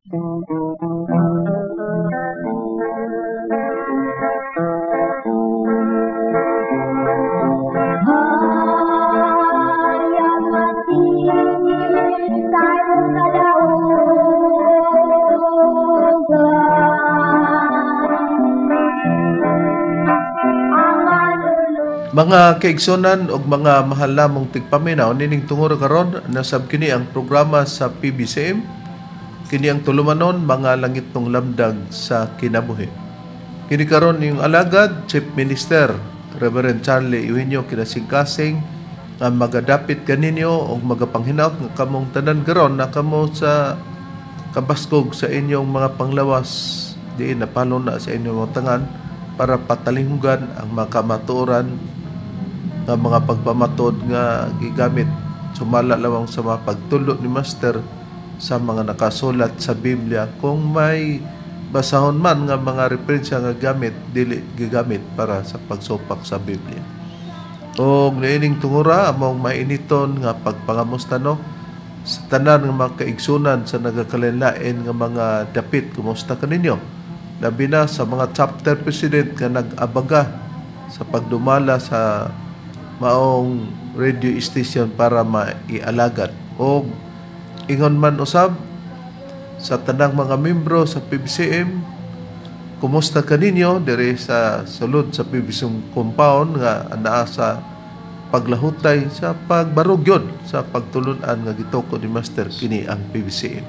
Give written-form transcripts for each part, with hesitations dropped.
Mga kaigsunan o mga mahal namong tigpaminaw, nining tungod karon nasab kini ang programa sa PBCM. Kini ang tulumanon mga langit ng lamdag sa kinabuhi. Kini karon yung alagad Chief Minister Reverend Charlie Eugenio kinasingkasing nga magadapit kaninyo o magapanghinaut nga kamong tanan karon na kamo sa kabaskog sa inyong mga panglawas diin napalo na sa inyong mga tangan para patalinghugan ang mga kamatuoran nga mga pagpamatod nga gigamit sumala lamang sa mga pagtulo ni Master sa mga nakasulat sa Biblia. Kung may basahon man nga mga referensya nga gamit dili gigamit para sa pagsupak sa Biblia. O niining tungura among mainiton nga pagpangamusta no sa tanan nga mga kaigsunan sa nagakalinlain nga mga dapit. Kumusta kaninyo? Labi na sa mga chapter president nga nag-abaga sa pagdumala sa maong radio station para maialagad. O ingon man usab sa tanang mga membro sa PBCM, kumusta kaninyo diri sa sulod sa PBCM compound nga anaa sa paglahutay sa pagbarugyod sa pagtulunan nga gitoko ni Master kini ang PBCM.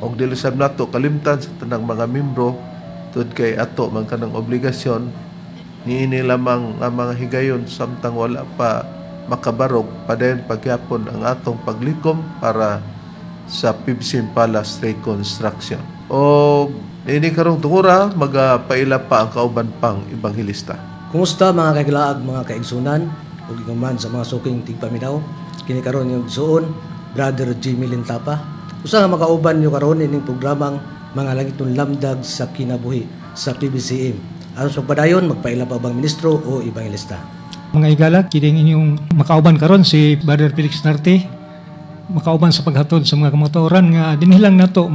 Og dili sab nato kalimtan sa tanang mga membro tud kay ato man kanang obligasyon niini lamang ang mga higayon samtang wala pa makabarog padayon pagyapon ang atong paglikom para sa PBCM Palace Reconstruction. O niini karong tungura magapaila pa ang kauban pang ebanghelista. Kumusta mga kailaag, mga kaigsunan ug iguman sa mga suking tigpaminaw? Kini karon yung suon Brother Jimmy Lintapa. Usa nga makauban nyo karon ining programang mga langit ng lamdag sa kinabuhi sa PBCM. Aron sa padayon magpaila pa bang ministro o ebanghelista. Mga igala, kining inyong makauban karon si Brother Felix Narte, makauban sa paghatod sa mga kamatuoran nga dinilang nato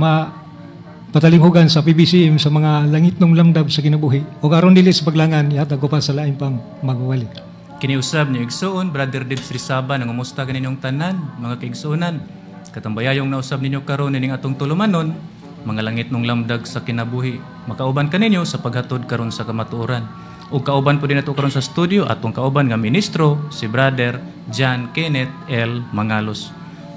patalinghugan sa PBCM sa mga langit ng lamdab sa kinabuhi. O karon dili sa paglangan, yata ko pa sa lain pang magwali. Kiniusab niyo igsuon, Brother Debs Rizaba, nang umusta kaninyong tanan, mga kaigsuonan. Katambayayong nausab ninyo karon nining atong tulumanon, mga langit ng lamdag sa kinabuhi. Makauban kaninyo sa paghatod karon sa kamatuoran. O kauban po din nato karon sa studio atong kauban nga ministro si Brother John Kenneth L. Mangalos.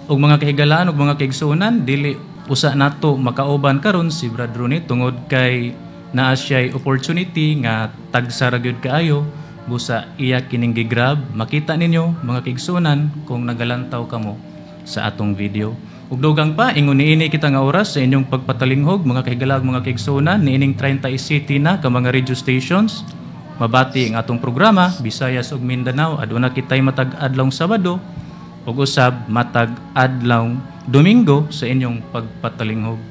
Og mga kahigalaan og mga kaigsuonan, dili usa nato makauban karon si Brother Ronnie tungod kay naa siya'y opportunity nga tagsara gyud kaayo busa iya kining gigrab. Makita ninyo mga kaigsuonan kung nagalantaw kamo sa atong video. Ug dugang pa ingon niini kita nga oras sa inyong pagpatalinghog mga kahigalag mga kaigsuonan niining 30 city na ka mga radio stations. Mabati ang atong programa Visayas ug Mindanao aduna kitay matag adlawng Sabado ug usab matag adlawng Domingo sa inyong pagpatalinghog.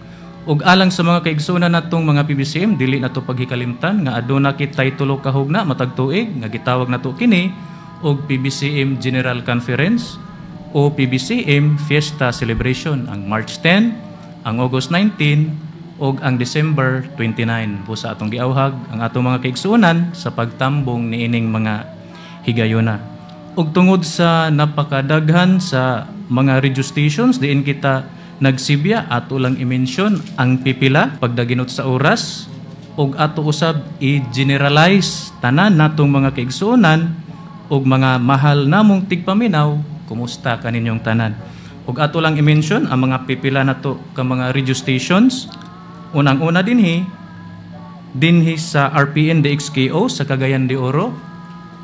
Ug alang sa mga kaigsuonan natong mga PBCM dili nato paghikalimtan nga aduna kitay tulo ka hugna matag tuig nga gitawag nato kini og PBCM General Conference o PBCM Fiesta Celebration ang March 10, ang August 19 ug ang December 29. Busa atong giawhag ang atong mga kaigsuonan sa pagtambong niining mga higayuna. Ug tungod sa napakadaghan sa mga radio stations diin kita nagsibya ato lang i-mention ang pipila pagdaginot sa oras ug ato usab i-generalize tanan natong mga kaigsuonan ug mga mahal namong tigpaminaw. Kumusta kaninyong tanan? Ug ato lang i-mention ang mga pipila nato ka mga radio stations. Unang-una dinhi sa RPN DXKO sa Cagayan de Oro.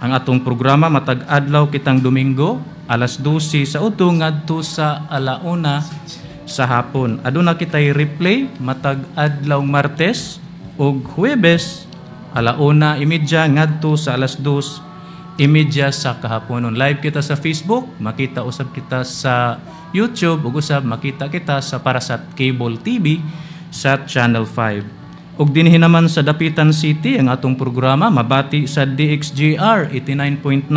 Ang atong programa matag adlaw kitang Domingo alas 12 sa udto ngadto sa 1:00 sa hapon. Aduna kitay replay matag adlaw Martes ug Huwebes 1:30 ngadto sa alas 2:30 sa kahaponon. Live kita sa Facebook, makita usab kita sa YouTube, ug usab makita kita sa Parasat Cable TV sa Channel 5. Ug dinhi naman sa Dapitan City ang atong programa mabati sa DXGR 89.9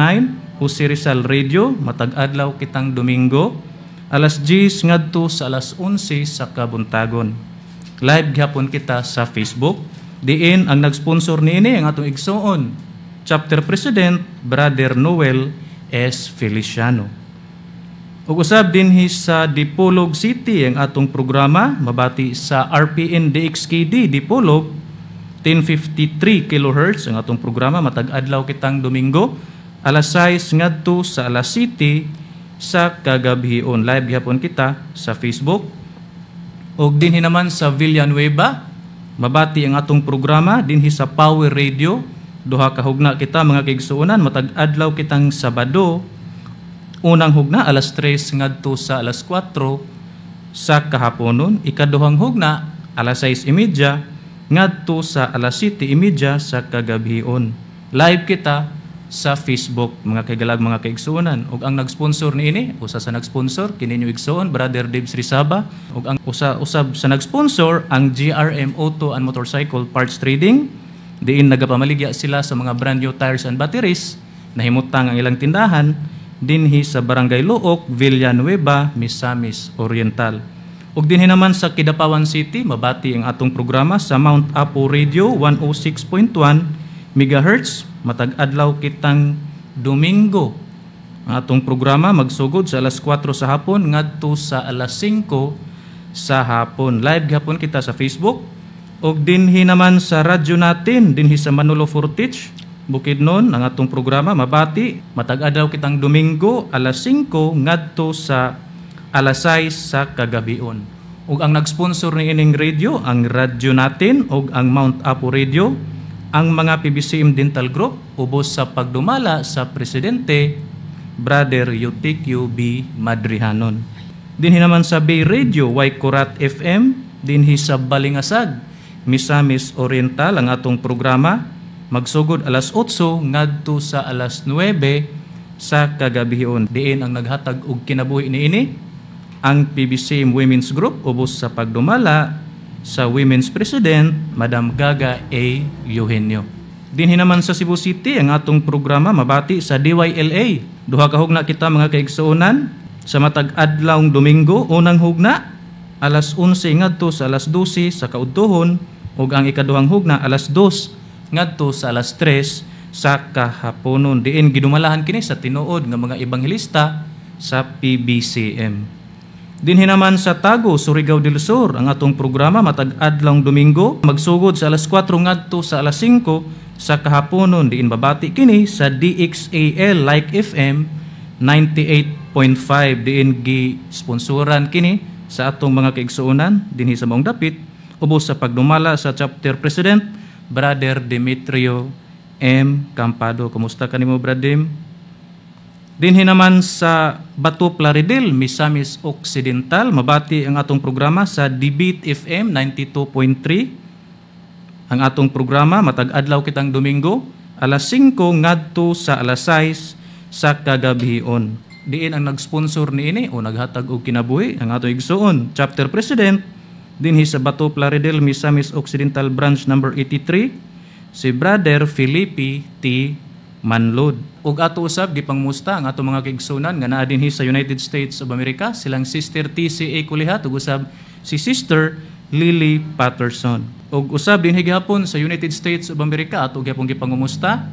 Jose Rizal Radio matag adlaw kitang Domingo alas 10 ngadto sa alas 11 sa kabuntagon. live gyapon kita sa Facebook. Diin ang nag-sponsor niini ang atong igsuon, Chapter President Brother Noel S. Feliciano. Ug usab dinhi sa Dipolog City ang atong programa mabati sa RPN DXKD Dipolog 1053 kHz ang atong programa matag adlaw kitang Domingo alas 6 ngadto sa alas 7 sa kagabhion. Live gyapon kita sa Facebook. Og dinhi naman sa Villanueva mabati ang atong programa dinhi sa Power Radio. Duha ka hugna kita mga kaigsuonan matag adlaw kitang Sabado. Unang hugna alas 3 ngadto sa alas 4 sa kahaponon. Ikaduhang hugna alas 6:30 ngadto sa alas 7:30 sa kagabhion. Live kita sa Facebook mga kaigalag mga kaigsuonan. Ug ang nag-sponsor niini, usa sa nag-sponsor kini inyo igsuon Brother Dibs Rizaba, ug ang usab sa nag-sponsor ang GRM Auto and Motorcycle Parts Trading. Diin nagapamaligya sila sa mga brand new tires and batteries. Nahimutang ang ilang tindahan dinhi sa Barangay Luok, Villanueva, Misamis Oriental. Ug dinhi naman sa Kidapawan City, mabati ang atong programa sa Mount Apo Radio 106.1 MHz. Matag adlaw kitang Domingo. Ang atong programa magsugod sa alas 4 sa hapon ngadto sa alas 5 sa hapon. Live gihapon kita sa Facebook. Ug dinhi naman sa radyo natin dinhi sa Manolo Fortich, Bukidnon, ang atong programa mabati matag adlaw kitang Domingo alas 5 ngadto sa alas 6 sa kagabion. Ug ang nag-sponsor ni ining radio ang radyo natin ug ang Mount Apo Radio, ang mga PBCM Dental Group ubos sa pagdumala sa presidente Brother Eutikio B. Madrihanon. Dinhi naman sa Bay Radio Waikurat FM dinhi sa Balingasag, Misamis Oriental ang atong programa. Magsugod alas 8 ngadto sa alas 9 sa kagabion. Diin ang naghatag og kinabuhi niini ang PBCM Women's Group ubos sa pagdumala sa Women's President Madam Gaga A. Eugenio. Dinhi naman sa Cebu City ang atong programa mabati sa DYLA. Duha ka hugna kita mga kaigsuonan sa matag adlawng Domingo. Unang hugna alas 11 ngadto sa alas 12 sa kaudtohon ug ang ikaduhang hugna alas 2 ngadto sa alas 3 sa kahaponon. Diin gidumalahan kini sa tinuod nga mga ebanghelista sa PBCM. Dinhi naman sa Tago, Surigao del Sur ang atong programa matag adlawng Domingo magsugod sa alas 4 ngadto sa alas 5 sa kahaponon. Diin babati kini sa DXAL Like FM 98.5. Diin gi-sponsoran kini sa atong mga kaigsuonan dinhi sa maong dapit ubos sa pagdumala sa Chapter President Brother Demetrio M. Campado. Kumusta ka nimo, Brad Dim? Dinhi naman sa Bato Plaridel, Misamis Occidental, mabati ang atong programa sa Debate FM 92.3. Ang atong programa matag adlaw kitang Domingo, alas 5 ngadto sa alas 6 sa kagabion. Diin ang nag-sponsor niini o naghatag og kinabuhi ang atong igsuon, Chapter President dinhi sa Bato Plaridel, Misamis Occidental Branch number 83, si Brother Felipe T. Manlod. Ug ato usab gipangmusta ang ato mga kaigsunan nga naa dinhi sa United States of America, silang Sister TCA Kulihat ug usab si Sister Lily Patterson. Ug usab dinhi gihapon sa United States of America ato gyapon gipangumusta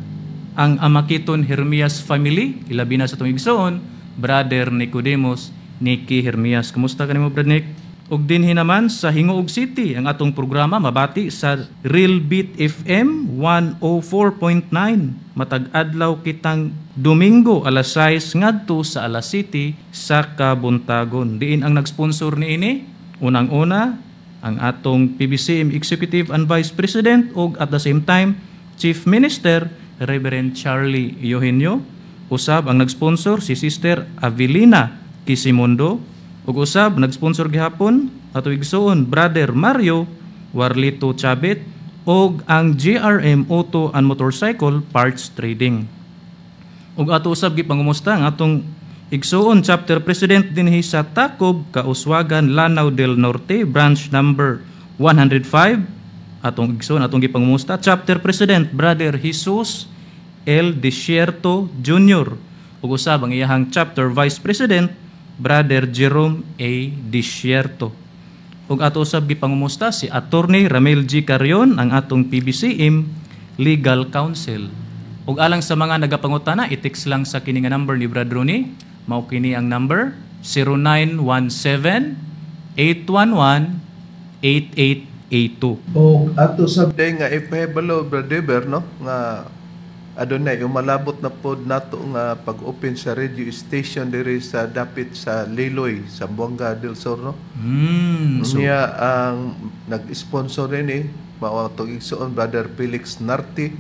ang Amakiton Hermias family, ilabi na sa atong igsuon, Brother Nicodemus Nicky Hermias. Kumusta kanimo, Brad Nick? Ug dinhi naman sa Hingoog City ang atong programa mabati sa Real Beat FM 104.9 matag adlaw kitang Domingo alas 6 ngadto sa alas 7 sa kabuntagon. Diin ang nag-sponsor niini unang-una ang atong PBCM Executive and Vice President ug at the same time Chief Minister Reverend Charlie Eugenio. Usab ang nag-sponsor si Sister Avelina Kisimondo. Ug usab nag-sponsor gihapon ato igsuon Brother Mario Warlito Chabet og ang GRM Auto and Motorcycle Parts Trading. Ug ato usab gipangumusta ang atong igsuon Chapter President dinhi sa Tacob, Kauswagan, Lanao del Norte, Branch number 105. Atong igsuon atong gipangumusta Chapter President Brother Jesus L. Desierto Jr. ug usab ang iyahang Chapter Vice President Brother Jerome A. Desierto. ug ato usab gipangumusta si Attorney Ramel G. Carion, ang atong PBCM Legal Counsel. Ug alang sa mga nagapangutana, i-text lang sa kini nga number ni Brad Rooney. Mao kini ang number 0917-811-8882. O ato sabday nga ipahibalo, Brother, no? Nga adunay umalabot na pod nato nga pag-open sa radio station diri sa dapit sa Liloy sa Buanga del Sur, no? Niya ang nag-sponsor rin mao atong igsoon Brother Felix Narti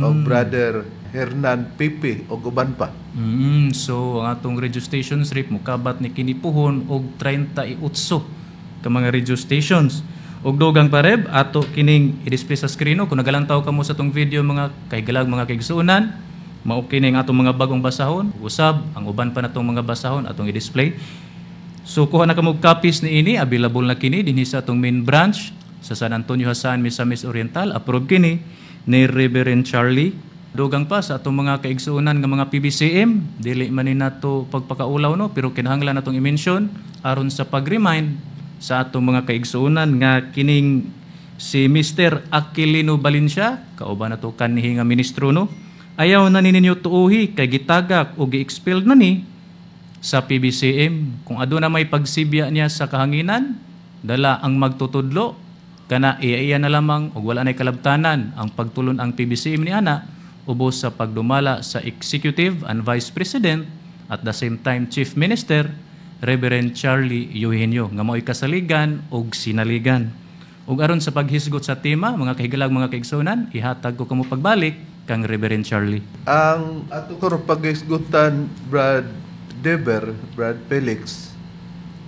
o Brother Hernan Pipi o uban pa. So ang atong radio stations rip mukabat ni kini puhon og 38 ka mga radio stations. Og dogang pareb ato kining i-display sa screen kung nagalantaw kamo sa tong video mga kaigalag mga kaigsuonan, mao kining atong mga bagong basahon, usab ang uban pa natong mga basahon atong i-display. So kuha na kamo copies ni ini, available na kini dinhi sa atong main branch sa San Antonio Hasan, Misamis Oriental. Approve kini ni Reverend Charlie. Dogang pa sa atong mga kaigsuonan nga mga PBCM, dili man ni nato pagpakaulaw, no, pero kinahanglan natong i-mention aron sa pag-remind sa atong mga kaigsuonan nga kining si Mr. Aquilino Valencia, kauban nato kanhi nga ministro, no, ayaw na ninyo tuuhi kay gitagak o gi-expel na ni sa PBCM. Kung aduna may pagsibya niya sa kahanginan, dala ang magtutudlo kana iya na lamang og wala nay kalabtanan ang pagtulon ang PBCM ni ana ubos sa pagdumala sa Executive and Vice President at the same time Chief Minister Reverend Charlie Eugenio nga mao'y kasaligan og sinaligan. Ug aron sa paghisgot sa tema, mga kahigalag mga kaigsuonan, ihatag ko kamo pagbalik kang Reverend Charlie. Ang ato ko paghisgutan Brad Felix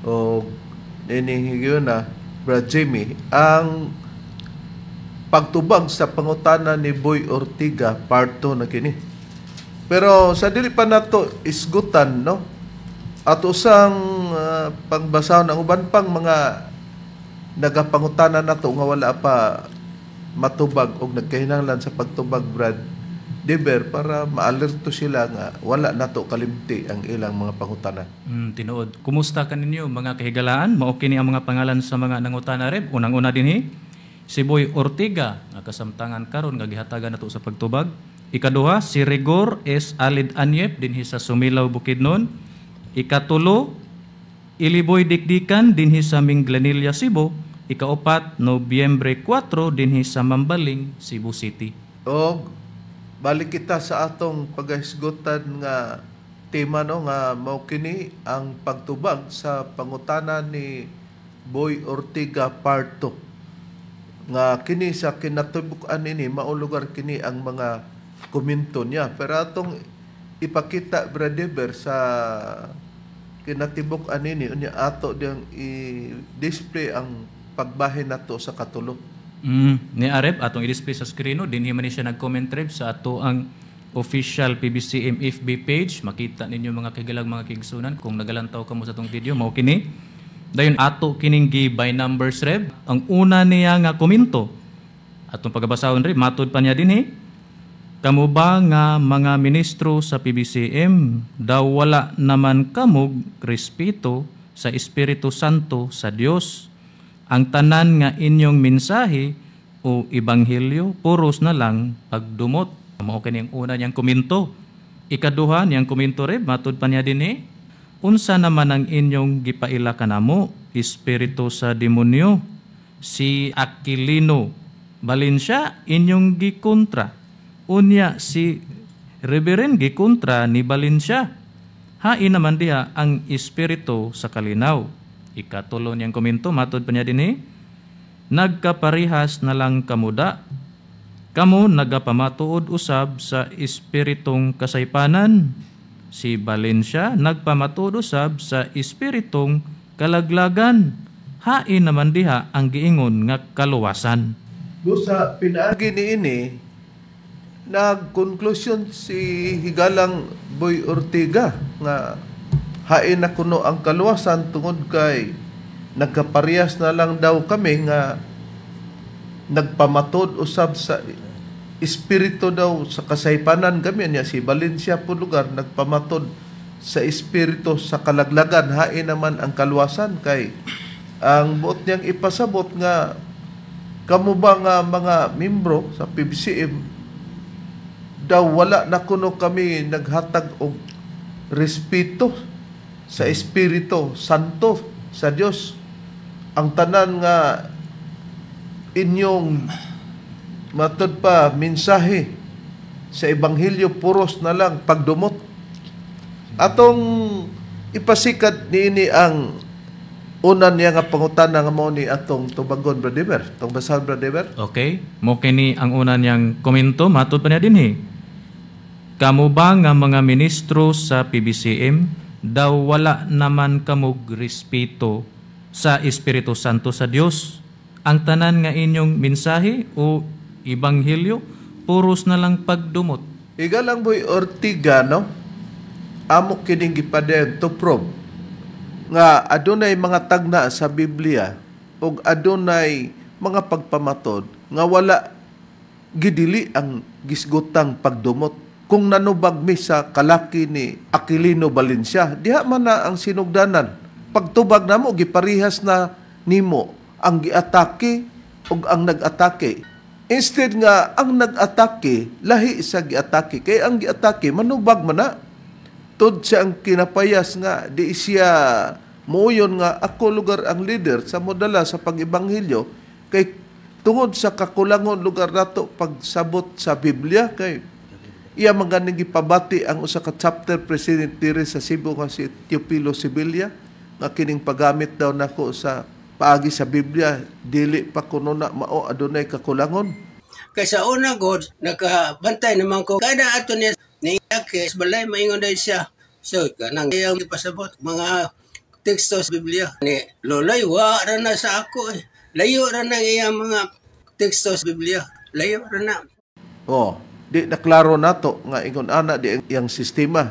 o inihigyo na Brad Jimmy, ang pagtubag sa pangutana ni Boy Ortiga part 2 na kini. Pero sa dili pa nato isgutan, no, at usang pangbasahon ang uban pang mga nagapangutana nato nga wala pa matubag o nagkahinanglan sa pagtubag, Brad Deber, para maalerto sila nga wala nato kalimti ang ilang mga pangutana. Tinuod. Kumusta ka ninyo mga kahigalaan? Mao kini ang mga pangalan sa mga nangutana reb. Unang-una dinhi si Boy Ortiga nga kasamtangan karon nga gihatagan nato sa pagtubag. Ikaduha si Rigor S. Alid Anyep dinhi sa Sumilaw, Bukidnon. Ikatulo, Iliboy Dikdikan dinhi sa Minglanilla, Cebu. Ikaupat, Nobyembre 4 dinhi sa Mambaling, Cebu City. O balik kita sa atong paghisgutan nga tema, no, nga mao kini ang pagtubag sa pangutana ni Boy Ortiga part 2. Nga kini sa kinatubuk-an ini mao lugar kini ang mga komento niya. Pero atong ipakita, Brother, sa kinatibuk-an ini unya ato diyang i-display ang pagbahin nato sa katulo. Ni Arep atong i-display sa screen, no, dinhi man ni siya nag-comment rep sa ato ang official PBCM FB page. Makita ninyo mga kahigalag mga kaigsuonan kung nagalantaw kamo sa tong video, mao kini. Dayon ato kining gi by numbers rep. Ang una niya nga komento atong pagabasahon rep, matud pa niya dinhi, kamo ba nga mga ministro sa PBCM daw wala naman kamog respeto sa Espiritu Santo sa Dios? Ang tanan nga inyong mensahe o ebanghelyo puros na lang pagdumot. Mao kani ang una niyang komento. Ikaduha niyang komento rep, matud pa niya dinhi, unsa naman ang inyong gipaila kanamo? Espiritu sa demonyo. Si Aquilino Valencia inyong gikontra. Unya si Reverend gikontra ni Valencia. Hain naman diha ang espiritu sa kalinaw. Ikatulo niyang komento, matud pa niya dinhi, nagkaparihas na lang kamuda. Kamo nagapamatuod usab sa espiritong kasaypanan. Si Valencia nagpamatuod usab sa espiritong kalaglagan. Hain naman diha ang giingon nga kaluwasan. Sa pinaagi ni ini, nag-conclusion si higalang Boy Ortiga nga hain na kuno ang kaluwasan tungod kay nagkaparehas na lang daw kami nga nagpamatod usab sa espiritu daw sa kasaypanan kami niya. Si Valencia po lugar nagpamatod sa espiritu sa kalaglagan. Hain naman ang kaluwasan kay ang buot niyang ipasabot nga kamo ba nga mga membro sa PBCM daw wala na kuno kami naghatag og respeto sa Espiritu Santo sa Dios. Ang tanan nga inyong matud pa mensahe sa ebanghelyo puros na lang pagdumot. Atong ipasikat niini ang unan niya nga pangutana nga mao ni atong tubagon, Brother Dever. Tong basahan, Brother Dever. Okay. Mo kini ang una niyang komento, matod pa niya dinhi. Kamo ba nga mga ministro sa PBCM daw wala naman kamog respeto sa Espiritu Santo sa Dios? Ang tanan nga inyong mensahe o ebanghelyo puros na lang pagdumot. Igalang boy Ortiga, no? Amo kining gipaden to prove nga adunay mga tagna sa Biblia ug adunay mga pagpamatod nga wala gidili ang gisgutang pagdumot. Kung nanubag mi sa kalaki ni Aquilino Valencia, diha man na ang sinugdanan. Pagtubag namo giparihas na nimo ang giatake ug ang nag-atake. Instead nga ang nag-atake lahi sa giatake, kay ang giatake manubag man na. Tud siya ang kinapayas nga di siya muuyon nga ako lugar ang leader sa modala sa pag-ibanghilyo kay tungod sa kakulangon lugar nato pagsabot sa Biblia kay iya maganing gipabati ang usa ka chapter president diri sa Cebu nga si Teopilo Sibilia nga kining paggamit daw nako sa paagi sa Biblia dili pa kuno na mao adunay kakulangon. Kay sa una god nakabantay naman ko kada ato niya ni Akis balay maingon dahil siya. So kanang iyang ipasabot mga teksto sa Biblia ni Loloy wa ra na sa ako eh. Layo ra na iyang mga teksto sa Biblia. Layo ra na. Oh, di naklaro nato nga ingon ana di iyang sistema.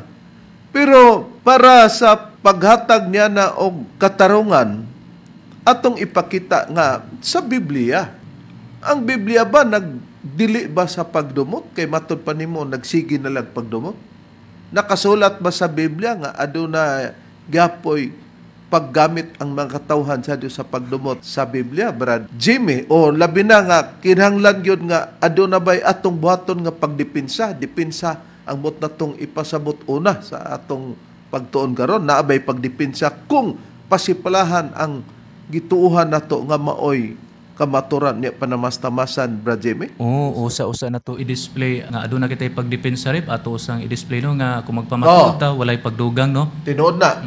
Pero para sa paghatag niya na og katarungan atong ipakita nga sa Biblia. Ang Biblia ba nagdili ba sa pagdumot kay matud pa nimo nagsigi na lang pagdumot? Nakasulat ba sa Biblia nga aduna gapoy paggamit ang mga katawhan sa Dios sa pagdumot sa Biblia, Brad Jimmy? O labi na nga kinahanglan gyud nga aduna bay atong buhaton nga pagdepensa, depensa ang bot natong ipasabot una sa atong pagtuon karon naa bay pagdepensa kung pasipalahan ang gituuhan nato nga maoy kamaturan niya panamastamasan, Brad Jimmy? Oo, usa-usa na to i-display nga aduna kitay pagdepensa rip ato usang i-display no nga kung magpamatuod ta walay pagdugang no. Tinuod na.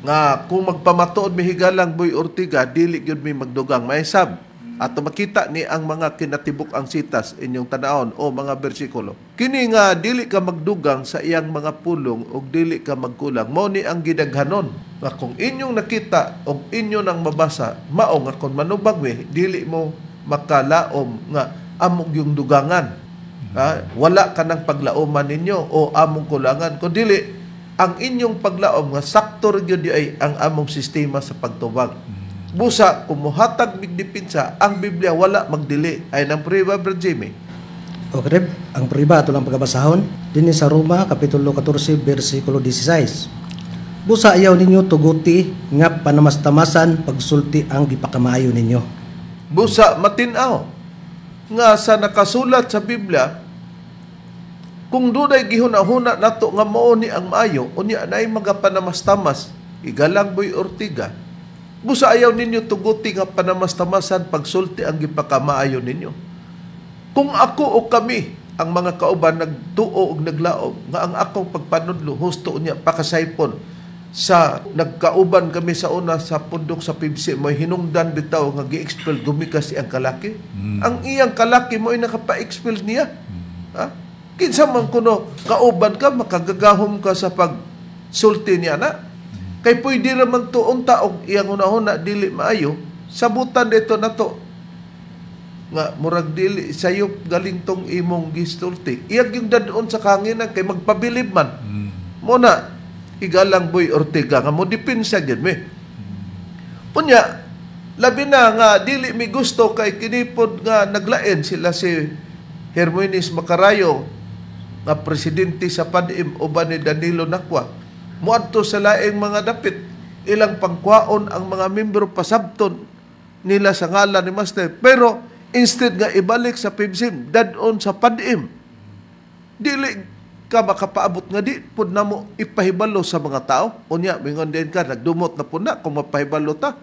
Nga kung magpamatuod mi higalang Boy Ortiga dili gyud mi magdugang. Maisab ato makita ni ang mga kinatibuk ang sitas inyong tanaon o mga bersikulo. Kini nga dili ka magdugang sa iyang mga pulong o dili ka magkulang. Mao ni ang gidaghanon. Nga kung inyong nakita o inyo nang mabasa, mao nga kung manubag mi, dili mo makalaom nga among yung dugangan. Wala ka ng paglaoman ninyo o among kulangan. Kung dili, ang inyong paglaom nga sakto rin yun ay ang among sistema sa pagtubag. Busa, kung muhatag migdipinsa, ang Biblia wala magdili. Ay nang priba, Brad Jimmy. Okay, ang priba ito lang pagkabasahon. Din sa Roma, Kapitulo 14, versikulo 16. Busa ayaw ninyo tuguti nga panamastamasan pagsulti ang gipakamaayo ninyo. Busa matinaw nga sa nakasulat sa Biblia, kung dunay gihuna-huna nato nga mao ni ang maayo, unya nay magapanamastamas, igalang Boy Ortiga. Busa ayaw ninyo tuguti nga panamastamasan pagsulti ang gipakamaayo ninyo. Kung ako o kami ang mga kauban nagtuo og naglaom nga ang akong pagpanudlo husto unya pakasaypon sa nagkauban kami sa una sa pundok sa PBC mo hinungdan bitaw nga gi-expel gumikas iyang kalaki. Ang iyang kalaki mo ay nakapa-expel niya. Kinsa man kuno kauban ka makagagahom ka sa pagsulti niya na. Kay pwede raman to unta og iyang una-una dili maayo sabutan dito nato nga murag dili sayop galing tong imong gisulti. Iyag yung dadon sa kanginan kay magpabilib man. Muna igalang Boy Ortiga nga mo depensa gyud mi. Unya labi na nga dili mi gusto kay kinipod nga naglain sila si Hermenis Macarayo nga presidente sa PADIM uban ni Danilo Nacua. Muadto sa laing mga dapit ilang pangkwaon ang mga membro pasabton nila sa ngalan ni Master. Pero instead nga ibalik sa PBCM, dadon sa PADIM, dili ka makapaabot nga di pud namo ipahibalo sa mga tao. Unya mingon din ka nagdumot na pud na kung mapahibalo ta.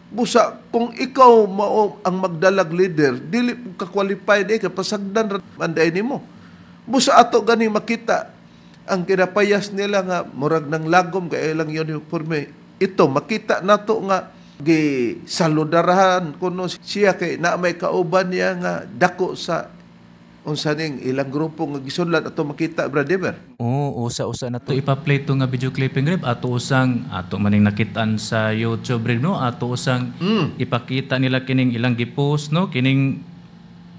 Busa kung ikaw mao ang magdalag leader, dili ka qualified ka pasagdan ra manday nimo. Busa ato gani makita ang kinapayas nila nga murag ng lagom kay ilang uniforme. Ito makita nato nga gi saludarahan kuno siya kay na may kauban niya nga dako sa unsa ning ilang grupo nga gisunlat ato makita, Brother. Oo, usa-usa na to ipa-play to nga video clipping rib ato usang ato maning nakitaan sa YouTube rib no, ato usang ipakita nila kining ilang gi-post no, kining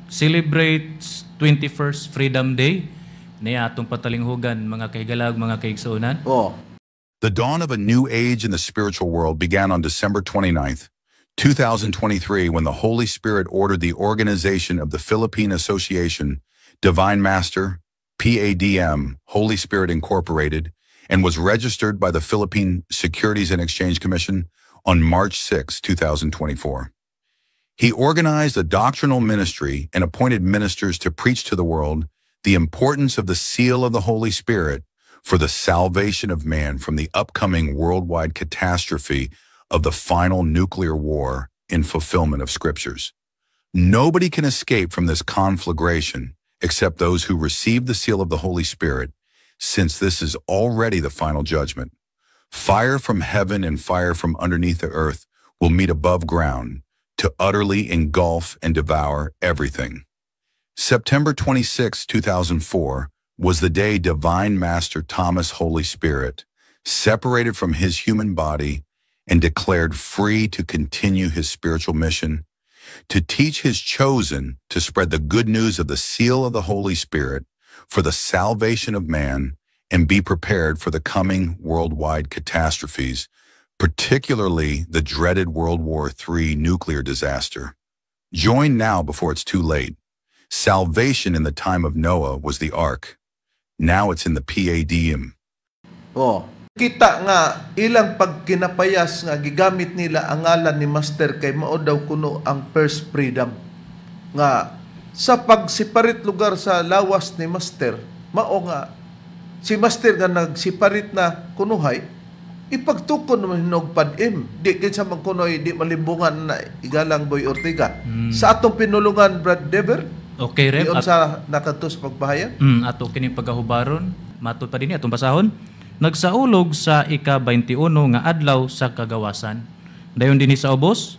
celebrates 21st Freedom Day niya atong patalinghugan mga kahigalag, mga kaigsuonan. Oh. The dawn of a new age in the spiritual world began on December 29th, 2023, when the Holy Spirit ordered the organization of the Philippine Association, Divine Master, PADM, Holy Spirit Incorporated, and was registered by the Philippine Securities and Exchange Commission on March 6, 2024. He organized a doctrinal ministry and appointed ministers to preach to the world the importance of the seal of the Holy Spirit for the salvation of man from the upcoming worldwide catastrophe of the final nuclear war in fulfillment of scriptures. Nobody can escape from this conflagration except those who receive the seal of the Holy Spirit, since this is already the final judgment. Fire from heaven and fire from underneath the earth will meet above ground to utterly engulf and devour everything. September 26, 2004 was the day Divine Master Thomas Holy Spirit separated from his human body and declared free to continue his spiritual mission, to teach his chosen to spread the good news of the seal of the Holy Spirit for the salvation of man and be prepared for the coming worldwide catastrophes, particularly the dreaded World War III nuclear disaster. Join now before it's too late. Salvation in the time of Noah was the ark. Now it's in the PADM. Oh. Kita nga ilang pagkinapayas nga gigamit nila ang ngalan ni Master kay mao daw kuno ang first freedom. Nga sa pagsiparit lugar sa lawas ni Master, mao nga si Master nga nagsiparit na kunuhay, ipagtukon naman hinog PADIM. Di kinsa man kunoy di malimbungan na igalang Boy Ortega. Sa atong pinulungan, Brad Dever, okay, Reb. Diyon sa nakatus pagbahayan. Ato kining pagahubaron, matud pa din atong basahon. Nagsaulog sa ika-21 nga adlaw sa kagawasan. Dayon dinhi sa ubos,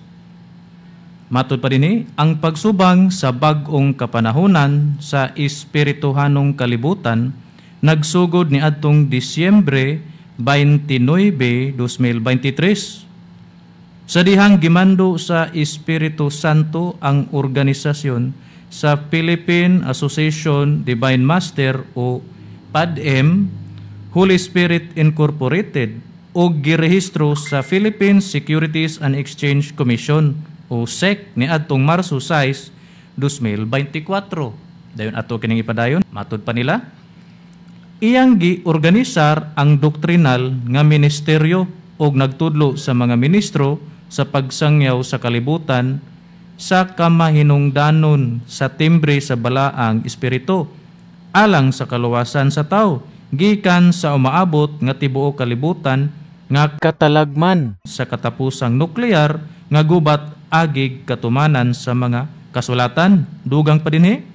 matud pa dinhi ang pagsubang sa bag-ong kapanahunan sa espirituhanong kalibutan nagsugod ni adtong Disyembre 29, 2023. Sa dihang gimando sa Espiritu Santo ang organisasyon sa Philippine Association Divine Master o PADM, Holy Spirit Incorporated o girehistro sa Philippine Securities and Exchange Commission o SEC ni adtong Marso 6, 2024. Dayon ato kining ipadayon, matud pa nila. Iyang giorganisar ang doktrinal nga ministeryo o nagtudlo sa mga ministro sa pagsangyaw sa kalibutan sa kamahinungdanon sa timbre sa balaang espiritu alang sa kaluwasan sa tao, gikan sa umaabot nga tibuok kalibutan nga katalagman sa katapusang nuklear nga gubat agig katumanan sa mga kasulatan. Dugang pa dinhi,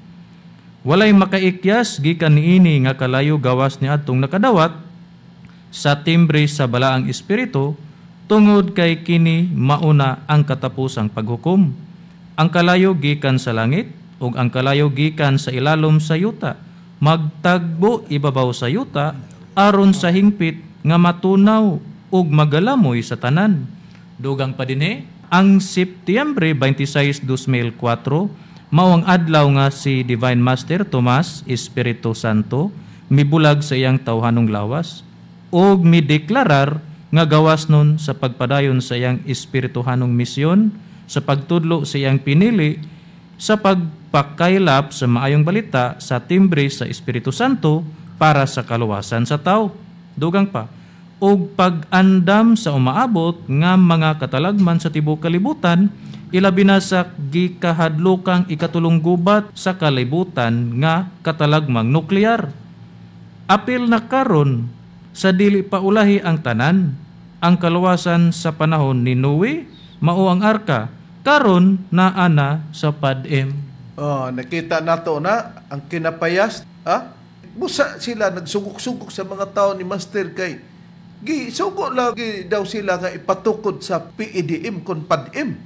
walay makaikyas gikan niini nga kalayo gawas ni adtong nakadawat sa timbre sa balaang espiritu tungod kay kini mauna ang katapusang paghukom. Ang kalayo gikan sa langit ug ang kalayo gikan sa ilalom sa yuta magtagbo ibabaw sa yuta aron sa hingpit nga matunaw ug magalamoy sa tanan. Dugang pa dinhi, ang Setyembre 26, 2004 mao ang adlaw nga si Divine Master Tomas Espiritu Santo mibulag sa iyang tawhanong lawas ug mideklarar nga gawas nun sa pagpadayon sa iyang espirituhanong misyon sa pagtudlo sa iyang pinili sa pagpakaylap sa maayong balita sa timbre sa Espiritu Santo para sa kaluwasan sa tao. Dugang pa, og pag-andam sa umaabot nga mga katalagman sa tibuok kalibutan, ilabi na sa gikahadlokang ikatulong gubat sa kalibutan nga katalagmang nuklear. Apil na karon sa dili pa ulahi ang tanan, ang kaluwasan sa panahon ni Noe, mao ang arka, karon naa na sa pad-em. Oh, nakita nato na ang kinapayas, busa sila nagsugok-sugok sa mga tao ni Master kay gisugo lagi daw sila nga ipatukod sa PEDM kon pad-em.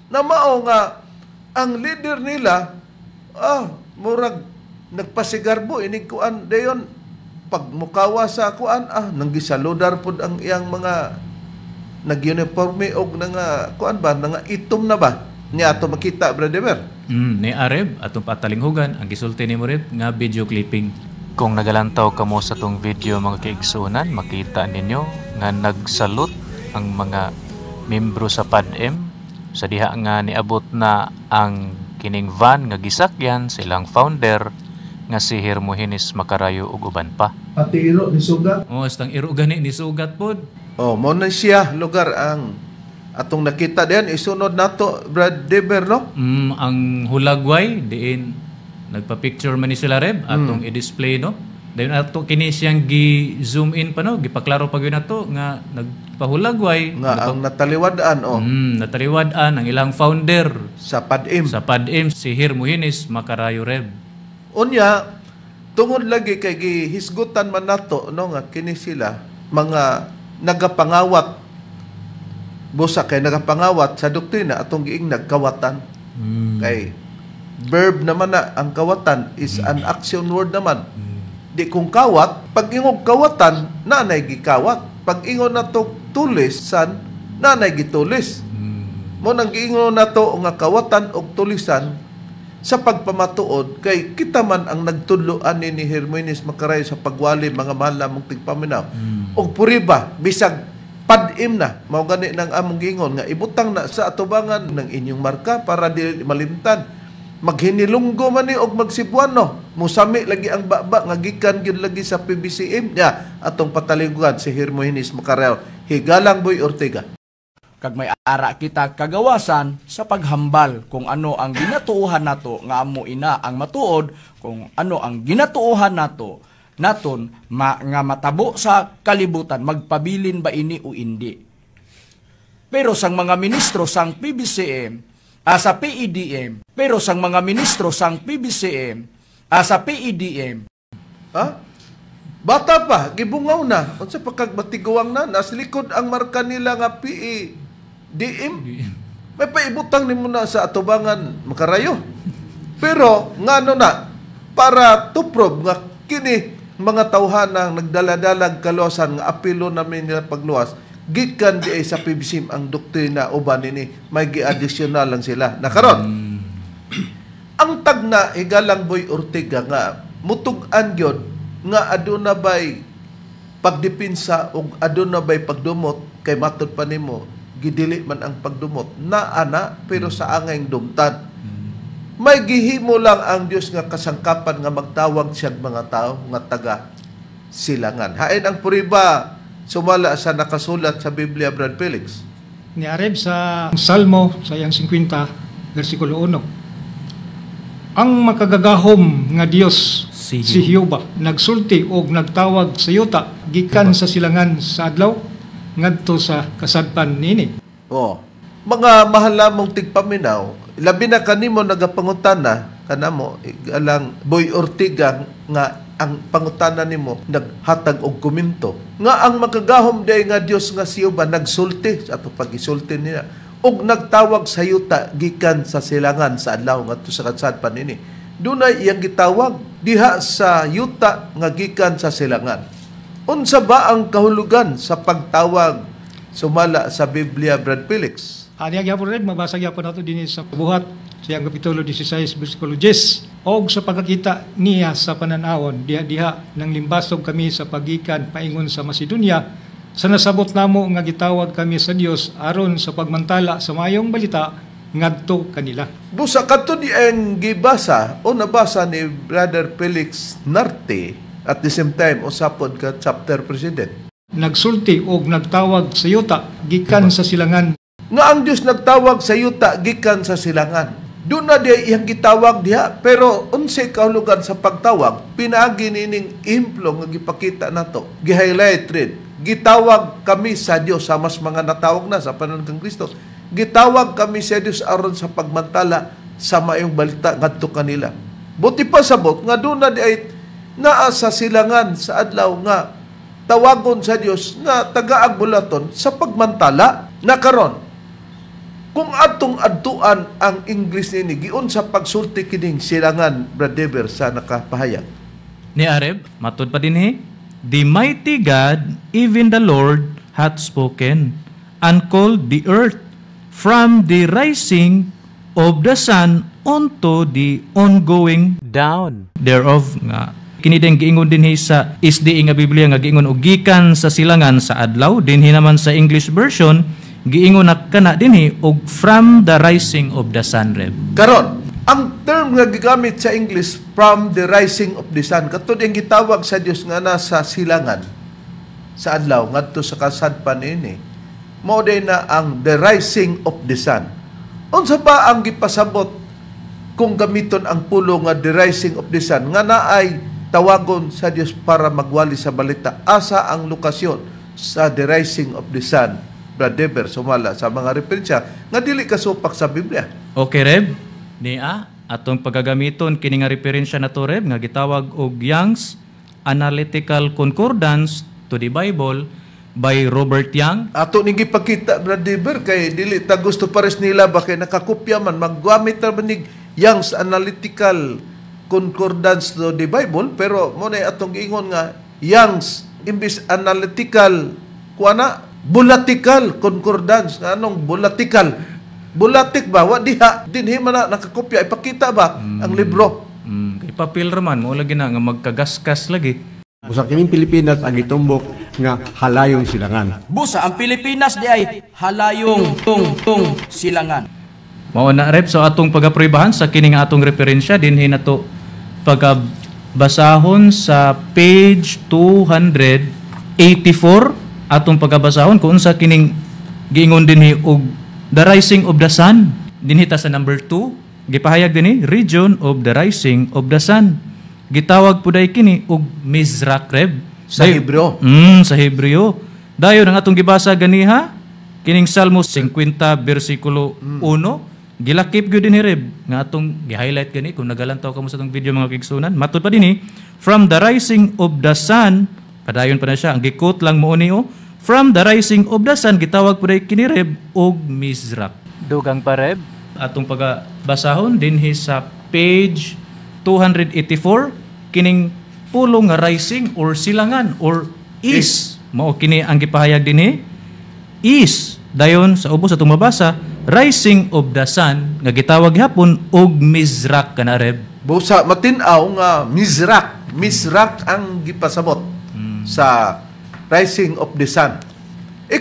Na mao nga ang leader nila murag nagpasigarbo inig kuan dayon pagmukawa sa kuan nanggisaludar pud ang iyang mga nag-uniforme og nga kuan ba nga itom na ba niya ato makita brother. Ni Areb atong patalinghugan ang gisulti ni Moret nga video clipping. Kung nagalantaw kamo sa tong video mga kaigsunan, makita ninyo nga nagsalot ang mga membro sa PADM sa diha nga niabot na ang kining van nga gisakyan silang founder nga si Hermogenes Macarayo ug uban pa. Pati iro ni sugat. Astang iro gani ni sugat pod. Mo na siya lugar ang atong nakita diyan isunod nato Brad Deber no? Ang hulagway diin nagpa-picture man ni sila Reb atong i-display no. Dayon ato kini siyang gi-zoom in pa no, gipaklaro pa gyud nato nga nagpahulagway nga ang nataliwad-an nataliwad-an ang ilang founder sa PADM si Hermogenes Macarayo Reb. Unya tungod lagi kay gihisgutan man nato no nga kini sila mga nagapangawat busa kay nagapangawat sa doktrina atong giing nagkawatan. Kay verb naman na ang kawatan is an action word naman. Di kung kawat, pag ingog kawatan, nanay gikawat. Pag ingon na to tulisan, nanay gitulis. Mo nang giingon na to nga kawatan o tulisan sa pagpamatuod, kay kita man ang nagtudloan ni Hermogenes Macarayo sa pagwali mga mahal na mong tigpaminaw. O puriba, bisag pad-im na, mao gani nang among gingon nga ibutang na sa atubangan ng inyong marka para di malimtan. Maghinilunggo man ni og magsibuano, musami lagi ang baba nga gikan gyud lagi sa PBCM nya atong patalinggugan si Hermogenes Macarayo. Higalang Boy Ortega. Kag may ara kita kagawasan sa paghambal kung ano ang ginatuohan nato nga amo ina ang matuod, kung ano ang ginatuohan nato naton nga matabo sa kalibutan, magpabilin ba ini o hindi. Pero sang mga ministro sang PBCM sa PEDM, pero sang mga ministro sang PBCM sa PEDM bata pa gibungaw na unsa pa kag matiguang na nasa likod ang marka nila nga PEDM. May paibutang nimo na sa atubangan Macarayo. Pero ngano na para to prove nga kini mga tawhanang nagdala-dalag kaluwasan nga apilo namin nila pagluwas gikan di ay sa PBCM ang doktrina uban nini may gi-additional lang sila nakaron. Ang tagna Higalang Boy Ortega nga mutug-an gyud nga aduna bay pagdepensa ug aduna bay pagdumot kay matud pa nimo gidili man ang pagdumot na ana pero sa angayng dumtan. May gihimo lang ang Dios nga kasangkapan nga magtawag siyang mga tao nga taga silangan. Hain ang puriba sumala sa nakasulat sa Biblia, Brad Felix. Ni Areb sa Salmo, sa iyang 50, versikulo 1. Ang makagagahom nga Dios si Jehova nagsulti og nagtawag sa yuta gikan sa silangan sa adlaw ngadto sa kasadpan nini. Mga mahal lamong tigpaminaw, labi na kanimo nagapangutana kanamo Higalang Boy Ortega nga ang pangutana nimo naghatag og komento nga ang makagahom day nga Dios nga si Jehova nagsulti sa ato pagisulti niya og nagtawag sa yuta gikan sa silangan sa adlaw ngadto sa kasadpan nini. Dunay iyang gitawag diha sa yuta nga gikan sa silangan. Unsa ba ang kahulugan sa pagtawag sumala sa Biblia, Brad Felix? Ani gyapon red mabasa gyapon nato dinhi sa buhat sa kapitulo 16 bersikulo 10 og sa pagkakita niya sa pananawon diha nang limbasog kami sa pagikan paingon sa Macedonia sa nasabot namo nga gitawag kami sa Dios aron sa pagmantala sa mayong balita ngadto kanila. Busa kadto di ang gibasa o nabasa ni Brother Felix Narte at the same time usapod ka chapter president. nagsulti o nagtawag sa yuta gikan sa silangan. Nga ang Dios nagtawag sa yuta gikan sa silangan. Doon na diya iyang gitawag diha, pero unsay kahulugan sa pagtawag, pinaagi nining implo nga gipakita nato. Gi-highlight rin. Gitawag kami sa Dios sa mas mga natawag na sa panahon kang Kristo. Gitawag kami sa Dios aron sa pagmantala sa maayong balita ngadto kanila. Buti pa sabot nga doon na diay naa sa silangan sa adlaw nga tawagon sa Dios nga taga-agbulaton sa pagmantala na karon. Kung atong adtuan ang English nini, giun sa pagsulti kining silangan, Brad Dever, sa nakapahayag. Ni Areb, matod pa din the mighty God, even the Lord, hath spoken, and called the earth from the rising of the sun unto the ongoing down thereof. Nga kini din giingon din sa SDA nga Biblia nga giingon og gikan sa silangan sa adlaw, dinhi naman sa English version giingon na kana dinhi og from the rising of the sun. Reb, Karon, ang term nga gigamit sa English, from the rising of the sun, katod yung gitawag sa Dios nga nasa silangan sa adlaw ngadto sa kasadpan ini, mao day na ang the rising of the sun. Unsa ba ang gipasabot kung gamiton ang pulo nga the rising of the sun nga naay tawagon sa Dios para magwali sa balita? Asa ang lokasyon sa the rising of the sun, Brad Dever, sumala sa mga referensya nga dili kasupak sa Biblia? okay, Reb, niya atong pagagamiton kini nga referensya na to, Reb, nga gitawag og Young's Analytical Concordance to the Bible by Robert Young. Ato ning gipakita, Brad Dever, kay dili ta gusto pares nila ba kay nakakopya man maggamit ta manig Young's Analytical Concordance to the Bible, pero mo na atong giingon nga Young's imbis analytical kuana bulatical concordance. Anong bulatical? Bulatik ba? Wa diha dinhi man na nakakopya, ipakita ba ang libro? Kay papel raman mo lagi na nga magkagaskas lagi. Busa kaming Pilipinas ang itumbok nga halayong silangan. Busa ang Pilipinas di ay halayong tung silangan. Mao na, Reb, so atong pagaprubahan sa kini nga atong referensya dinhi nato pagabasahon sa page 284 atong pagabasahon kung unsa kining giingon dinhi og the rising of the sun. Dinhi ta sa number 2, gipahayag dinhi region of the rising of the sun. Gitawag puday kini og Mizrak, Reb, Sa Hebreo. Sa Hebreo. Dayon ang atong gibasa ganiha kining Salmo 50 bersikulo 1. Gilakip gyud dinhi, Reb, nga atong gi-highlight gani kung nagalantaw ka mo sa atong video mga kigsunan. Matud pa dinhi, from the rising of the sun, padayon pa na siya, ang gikot lang mo ni from the rising of the sun, gitawag po rin kini, Reb, og Mizrak. Dugang pa, Reb, atong pagabasahon dinhi sa page 284, kining pulong nga rising or silangan or is. Mao kini ang gipahayag dinhi. Is, dayon sa ubos atong mabasa, rising of the sun, nga gitawag hapon og Mizrak kana, Reb. Busa matinaw nga Mizrak. Mizrak ang gipasabot sa rising of the sun.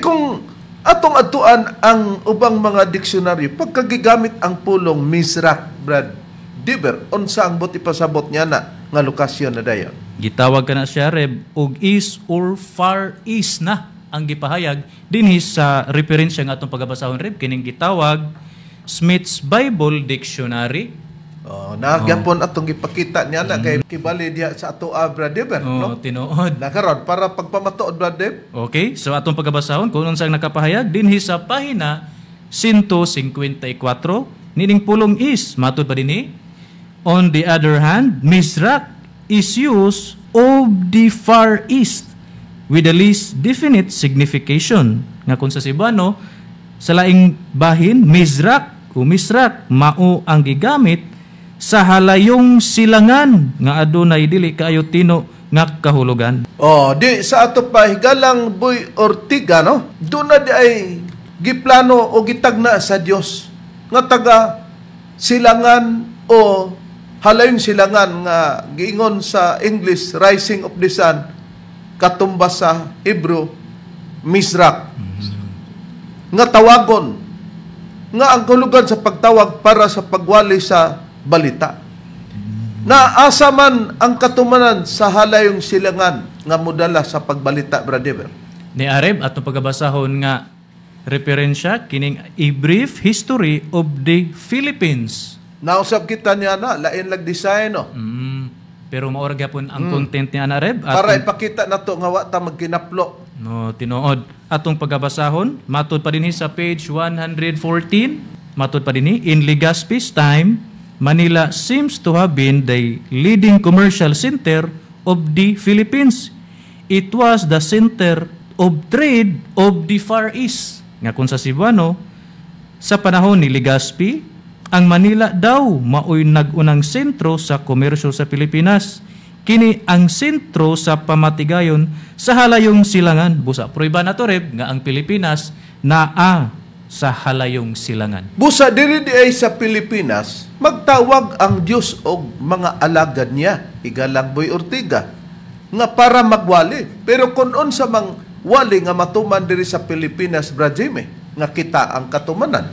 Kung atong atuan ang ubang mga diksyonaryo, pagkagigamit ang pulong Mizrak, Brad Dever, unsa ang buti pasabot niya na nga lokasyon na dayon? Gitawag ka na siya, Reb, og east or far east na ang gipahayag dinhi sa referensya nga atong pagabasahon, Reb, kining gitawag Smith's Bible Dictionary. Nagyapon atong gipakita niya na kay kibali diya sa ato Brad Dever, no? Tinuod. Nakaron para pagpamatuod, Brad Dev. Okay, so atong pagabasahon kung unsang nakapahayag dinhi sa pahina 154 nining pulong is matud pa dinhi. On the other hand, Mizrak is used of the far east with the least definite signification. Nga kung sa Cebuano, sa laing bahin, Mizrak o Misrak mao ang gigamit sa halayong silangan nga adunay dili kaayo tino nga kahulugan. Di sa ato pa higalang Boy Ortiga, no? Doon na di ay giplano o gitagna sa Dios nga taga silangan o halayong silangan nga giingon sa English rising of the sun, katumbas sa Hebrew Mizrak. Nga tawagon nga ang kahulugan sa pagtawag para sa pagwali sa balita. Naasa man ang katumanan sa halayong silangan nga modala sa pagbalita, Brad Dever. Ni Areb atong pagabasahon nga referensya kining A Brief History of the Philippines. Nausab kita niya na, lain lag design, no? Pero maura gyapon ang content ni Areb Para ipakita na to nga wa ta magkinaplo. no tinuod atong pagabasahon matud pa dinhi sa page 114 matud pa dinhi in Legazpi's time Manila seems to have been the leading commercial center of the Philippines. It was the center of trade of the Far East. Nga kung sa Cebuano, sa panahon ni Legazpi, ang Manila daw maoy nag-unang sentro sa komersyo sa Pilipinas. Kini ang sentro sa pamatigayon sa halayong silangan. Busa proiba na to Reb, nga ang Pilipinas naa sa halayong silangan. Busa diri di ay sa Pilipinas, magtawag ang Dios og mga alagad niya, Igalang Boy Ortiga, nga para magwali. Pero kung unsa mang wali nga matuman diri sa Pilipinas, Brajime, nga kita ang katumanan.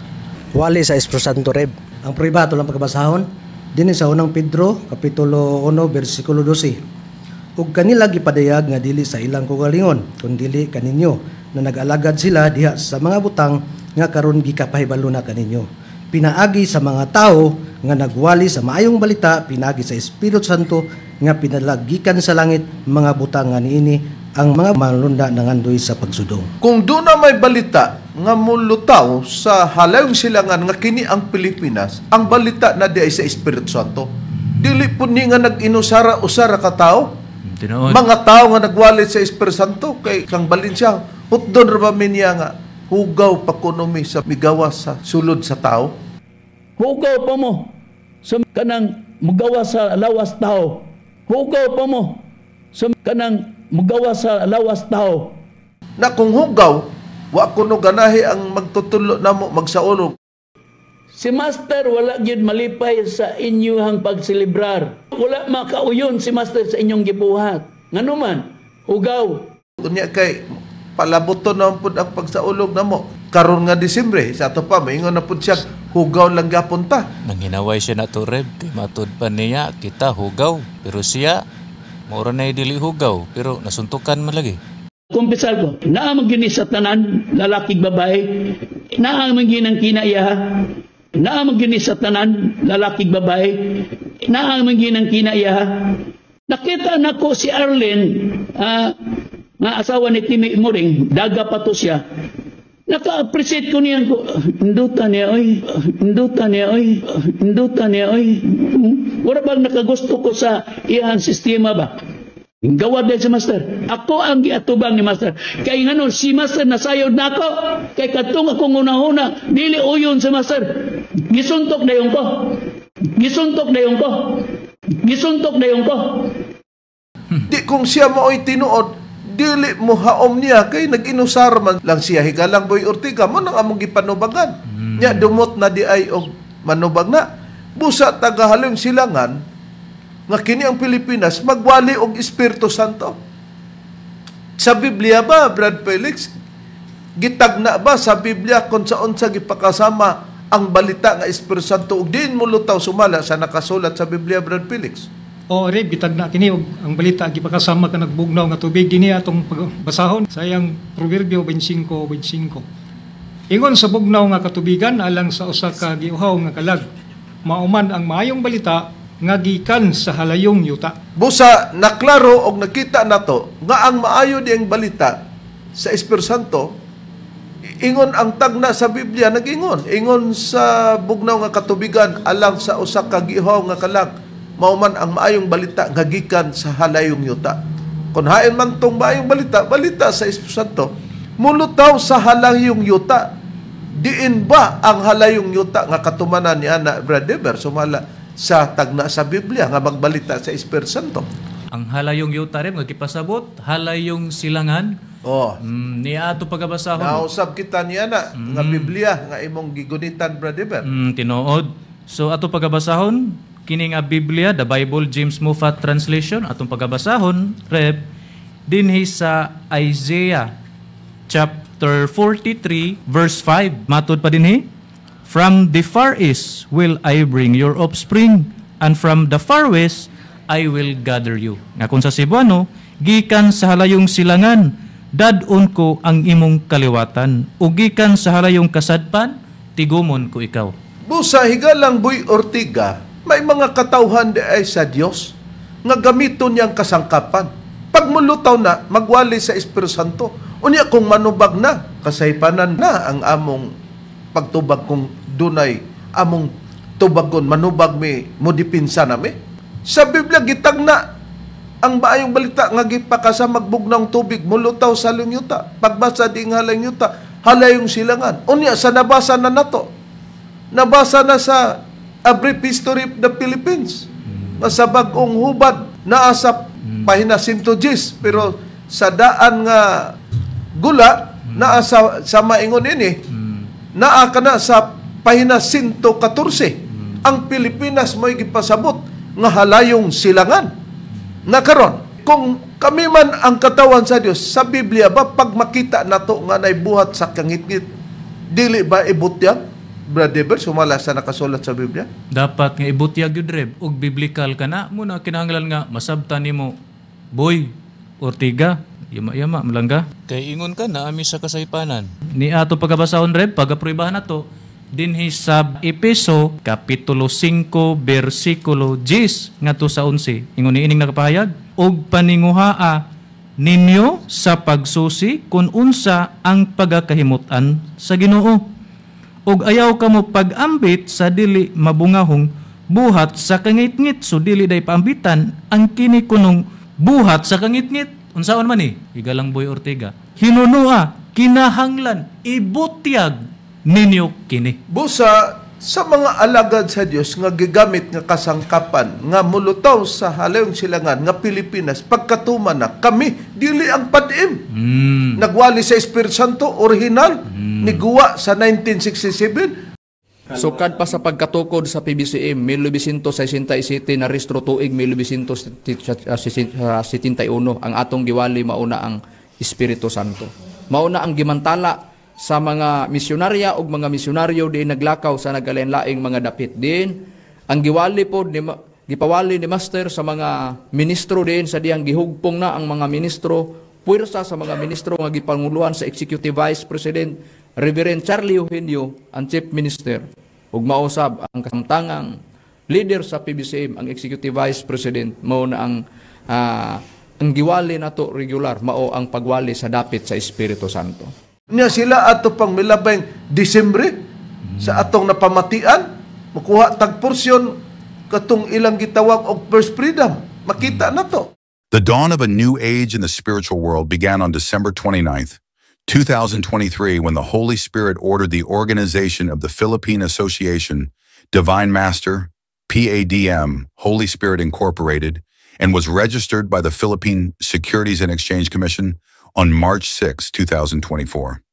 Wali sa Espiritu Santo Reb. Ang pribato lang pagkabasahon, din sa unang Pedro, Kapitulo 1, versikulo 12. Ug kanila gipadayag nga dili sa ilang kugalingon, kundi kaninyo, na nag-alagad sila diha sa mga butang nga karon gikapahibalo na kaninyo. Pinaagi sa mga tao nga nagwali sa maayong balita, pinaagi sa Espiritu Santo nga pinalagikan sa langit mga butang nga niini ang mga manlunda nangandoy sa pagsudong. Kung doon na may balita nga mulutaw sa halayong silangan nga kini ang Pilipinas, ang balita na di ay sa Espiritu Santo. Dili po ni nga nag-inusara-usara ka tao. Tinuod. Mga tao nga nagwalit sa Espiritu Santo kay kang Balinsyang, hutdon ra ba minya nga hugaw pakonomi sa migawa sa sulod sa tao. Hugaw pa mo sa kanang magawa sa lawas tao. Hugaw pa mo sa kanang magawa sa lawas tao. Na kung hugaw, wa kuno ganahi ang magtutulo namo magsaulog. Si Master wala gyud malipay sa inyong pagselebrar. Wala makauyon si Master sa inyong gibuhat. Nganuman, hugaw. Unya kay palabuton na pud ang pagsaulog namo. Karon nga Disyembre, sa ato pa maingon na pud siya hugaw lang gyapon ta. Nanghinaway siya na to Reb, kay matud pa niya kita hugaw, pero siya mura na dili hugaw, pero nasuntukan man lagi. Kumpisal ko, naamag yun sa tanan, lalaki babae, naamag yun ang kinaiya, naamag yun sa tanan, lalaki babae, naamag yun ang kinaiya. Nakita na ko si Arlene, nga asawa ni Timmy Muring, daga pa to siya. Naka-appreciate ko niyan ko, indutan niya, oy. Wala bang nakagusto ko sa iyang sistema ba? Gawad din si Master. Ako ang giatubang ni Master. Kaya nga nun, si Master nasayod na ako. Kaya katong akong una-una, dili uyon si Master. Gisuntok na yung ko. Di kung siya mao'y tinuod, dili mo haom niya kay nag-inusar man lang siya Higalang Boy Ortiga mo nang among gipanubagan. Nya dumot na di ay og manubag na. Busa tagahalong silangan nga kini ang Pilipinas magwali og Espiritu Santo. Sa Biblia ba, Brad Felix, gitagna ba sa Biblia kung sa gipakasama ang balita nga Espiritu Santo ug diin mo lutaw sumala sa nakasulat sa Biblia, Brad Felix? O Reb, bitag na kini og ang balita gipakasama ka nagbugnaw nga tubig dinhi atong pagbasahon sa iyang Proverbio 25:25. Ingon sa bugnaw nga katubigan alang sa usa ka giuhaw nga kalag, mauman ang maayong balita nga gikan sa halayong yuta. Busa naklaro og nakita nato nga ang maayo diyang balita sa Espiritu Santo, ingon ang tagna sa Biblia nagingon, ingon sa bugnaw nga katubigan alang sa usa ka giuhaw nga kalag, mauman ang maayong balita nga gikan sa halayong yuta. Kung hain man tong maayong balita sa Espiritu Santo, mulutaw sa halayong yuta. Diin ba ang halayong yuta nga katumanan ni Ana Bradeber sumala sa tagna sa Biblia nga magbalita sa Espiritu Santo? Ang halayong yuta rin, magkipasabot, halayong silangan. Oh, Niya ato pagabasahon. nausab kita ni Ana nga Biblia nga imong gigunitan, Bradeber. Tinuod. So ato pagabasahon, kini nga Biblia, the Bible James Moffat Translation, atong pagabasahon, Reb, dinhi sa Isaiah chapter 43 verse 5. Matod pa dinhi, from the far east will I bring your offspring, and from the far west I will gather you. Nga kung sa Cebuano, gikan sa halayong silangan, dadon ko ang imong kaliwatan, ugikan sa halayong kasadpan, tigumon ko ikaw. Busa higalang Boy Ortiga, may mga katauhan di ay sa Dios nga gamiton niyang kasangkapan. Pag mulutaw na, magwali sa Espiritu Santo. Unya kung manubag na, kasaypanan na ang among pagtubag kung dunay among tubagon, manubag mi, modipinsa na mi. Sa Biblia, gitag na ang baayong balita nga gipakasa magbugnang tubig, mulutaw sa lungyuta. Pagbasa di nga lungyuta, halayong silangan. Unya, sa nabasa na nato. Nabasa na sa A Brief History of the Philippines. Sa bagong hubad, naasa pahina 110, pero sa daan nga gula, naasa sa maingon ini, naa ka na sa pahina 114. Ang Pilipinas mo'y gipasabot nga halayong silangan. Na karon, kung kami man ang katawan sa Dios, sa Biblia ba pag makita nato nga naibuhat sa kangitngit, dili ba ibutyag? Brother Bert, sumala sa nakasulat sa Biblia? Dapat nga ibutyag yun, Reb, ug biblikal ka na, muna kinahanglan nga masabtan nimo, Boy Ortiga, yama-yama, malangga. Kay ingon ka na, ami sa kasaypanan. Ni ato pagkabasahon, Reb, pag-aprobahan na to, dinhi sa Epeso, Kapitulo 5, versikulo 10, nga to sa 11. Ingon ni ining nakapahayag, og paninguhaa ninyo sa pagsusi kung unsa ang pagakahimutan sa Ginoo. Og ayaw kamo pag-ambit sa dili mabungahong buhat sa kangitngit, so dili day paambitan ang kini kunong buhat sa kangitngit. Unsaon man ni? Higalang Boy Ortiga. Hinunua, kinahanglan, ibutyag ninyo kini. Busa, sa mga alagad sa Dios nga gigamit nga kasangkapan nga mulutaw sa halayong silangan nga Pilipinas, pagkatuman na kami dili ang padim. Nagwali sa Espiritu Santo original ni Guwa sa 1967. Sukad pa sa pagkatukod sa PBCM 1967 na restro tuig 1971 ang atong giwali mauna ang Espiritu Santo. Mauna ang gimantala sa mga misyonarya o mga misyonaryo di naglakaw sa nagalain-laing mga dapit din. Ang giwali po, gipawali ni Master sa mga ministro din sa diyang gihugpong na ang mga ministro, puwersa sa mga ministro nga gipanguluan sa Executive Vice President Reverend Charlie Eugenio, ang Chief Minister. Ug mausab ang kasamtangang leader sa PBCM, ang Executive Vice President, mao na ang giwali nato regular, mao ang pagwali sa dapit sa Espiritu Santo. Niya sila ato pang milabay Disyembre sa atong napamatian, makuha tag porsyon katong ilang gitawag og first freedom. Makita na to. The dawn of a new age in the spiritual world began on December 29th, 2023, when the Holy Spirit ordered the organization of the Philippine Association, Divine Master, PADM, Holy Spirit Incorporated, and was registered by the Philippine Securities and Exchange Commission on March 6, 2024.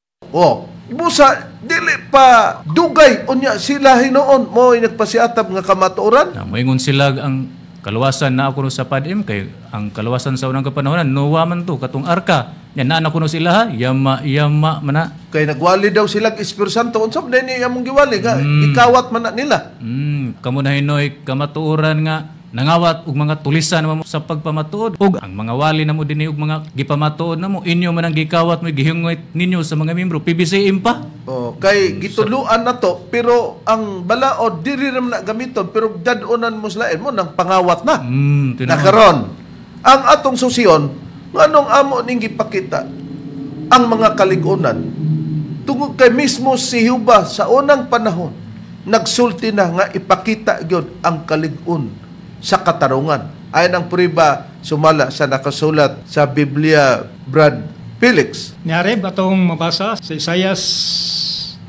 Busa, dili pa dugay unya sila hinoon mo nagpasiatab nga kamatuoran. Moingon sila ang kaluwasan na ako sa PADM, kay ang kaluwasan sa unang kapanahonan, nuwa man to, katong arka. Yan na ako sila ha, yama mana. Kay nagwali daw sila Espiritu Santo, unsa man ni among giwali nga, ikawat man na nila. Kamo na hinoy kamatuoran nga, nangawat og mga tulisan mo sa pagpamatuod ug ang mga wali namo dinhi og mga gipamatuod namo inyo man ang gikawat mo gihingwit ninyo sa mga membro PBCM pa. Kay gituluan na to pero ang balaod diri ra na gamiton pero dadonan mo sila mo nang pangawat na. Nakaron ang atong susiyon nganong amo ning gipakita ang mga kaligunan tungod kay mismo si Jehova sa unang panahon nagsulti na nga ipakita gyud ang kalig-on sa katarungan. Ayon ang puriba sumala sa nakasulat sa Biblia, Brad Felix. Niyareb atong mabasa sa Isaias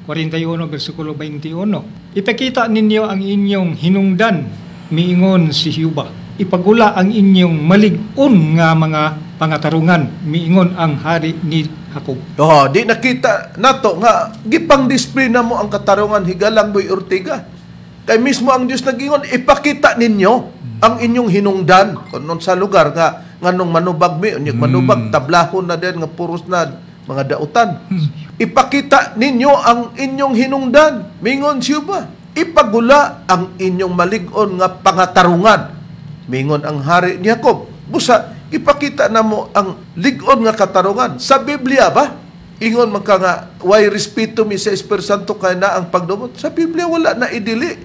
41 versikulo 21. Ipakita ninyo ang inyong hinungdan, miingon si Jehova. Ipagula ang inyong malig-on nga mga pangatarungan, miingon ang hari ni Jacob. Di nakita nato nga gipang-display na mo ang katarungan higalang Boy Ortiga. Kay mismo ang Diyos nagingon, ipakita ninyo ang inyong hinungdan kunon sa lugar nga nganong manubag mi unyag manubag tablahon na din nga puros na mga dautan. Ipakita ninyo ang inyong hinungdan, mingon siya. Ipagula ang inyong malig-on nga pangatarungan, mingon ang hari ni Jacob. Busa ipakita na mo ang ligon nga katarungan. Sa Biblia ba? Ingon man ka nga, why respeto mi sa Espiritu Santo kay na ang pagdumot? Sa Biblia wala na idili.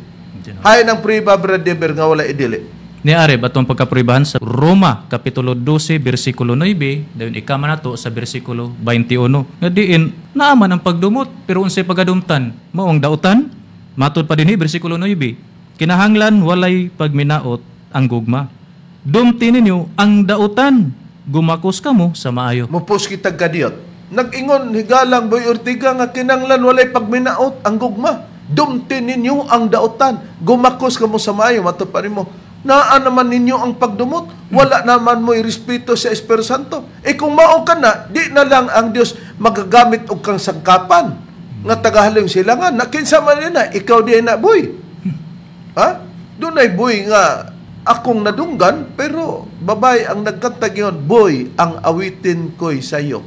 Hay ng priba Brother nga wala idili. Ni Areb, atong pagkapribahan sa Roma, Kapitulo 12, versikulo 9, dayon ikama na to sa versikulo 21. Nga diin, naaman ang pagdumot, pero unsay pagadumtan, maong dautan? Matod pa din versikulo 9, kinahanglan walay pagminaot ang gugma. Dumti ninyo ang dautan, gumakos kamo sa maayo. Mupos kitag kadiyot. Nag-ingon higalang Boy Ortiga nga kinahanglan walay pagminaot ang gugma. Dumti ninyo ang dautan, gumakos kamo sa maayo. Matod pa rin mo, naan naman ninyo ang pagdumot, wala naman mo irespeto sa Espiritu Santo. Kung mao ka na, di na lang ang Dios magagamit og kang sangkapan nga tagahalong silangan. Nakinsa man na, ikaw di na boy. Ha? Doon ay boy nga akong nadunggan, pero babay ang nagkantag yun, boy, ang awitin ko'y sayo.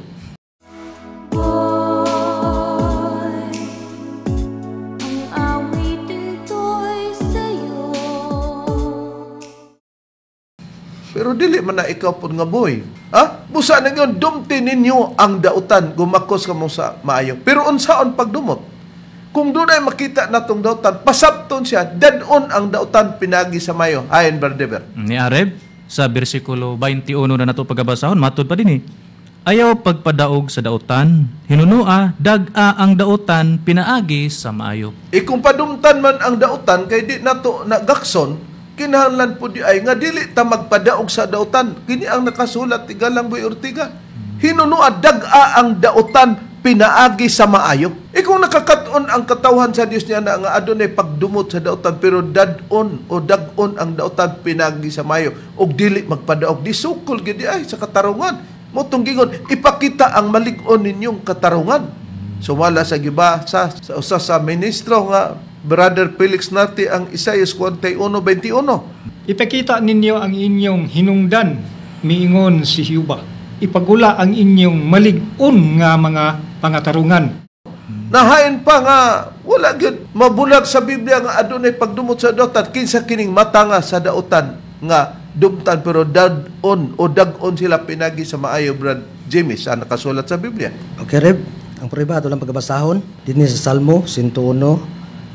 Pero dili man na ikaw po nga boy. Ha? Busa na yun, dumti ninyo ang dautan, gumakos ka mo sa maayo. Pero unsaon pagdumot? Kung doon ay makita natong dautan, pasabton siya, dadon ang dautan pinagi sa maayo. Ayon, Brother. Ni Areb, sa versikulo 21 na nato pagabasahon, matod pa din ayaw pagpadaog sa dautan, hinunua, dag-a ang dautan, pinaagi sa maayo. Kung padumtan man ang dautan, kay di nato nagakson, kinahanglan po di ay nga dili ta magpadaog sa dautan. Kini ang nakasulat tigalang Boy Ortiga. Hinunua dag-a ang dautan pinaagi sa maayo. Kung nakakaton ang katawhan sa Dios niya na nga adunay pagdumot sa dautan pero dadon o dagon ang dautan pinaagi sa maayo og dili magpadaog, disukol gid ay sa katarungan. Motong gingon ipakita ang malig-on ninyong katarungan. Sumala sa giba sa usa sa ministro nga Brother Felix Narti ang Isaias 41:21. Ipakita ninyo ang inyong hinungdan, miingon si Hiuba. Ipagula ang inyong malig-on nga mga pangatarungan. Nahain pa nga, wala gyud mabulag sa Biblia nga adunay pagdumot sa dautan, kinsa kining mata nga sa dautan nga dumtan pero dadon o dagon sila pinagi sa maayo, Brad Jimmy, sa nakasulat sa Biblia. Okay, Reb. Ang pribado lang pagkabasahon, din sa Salmo 101,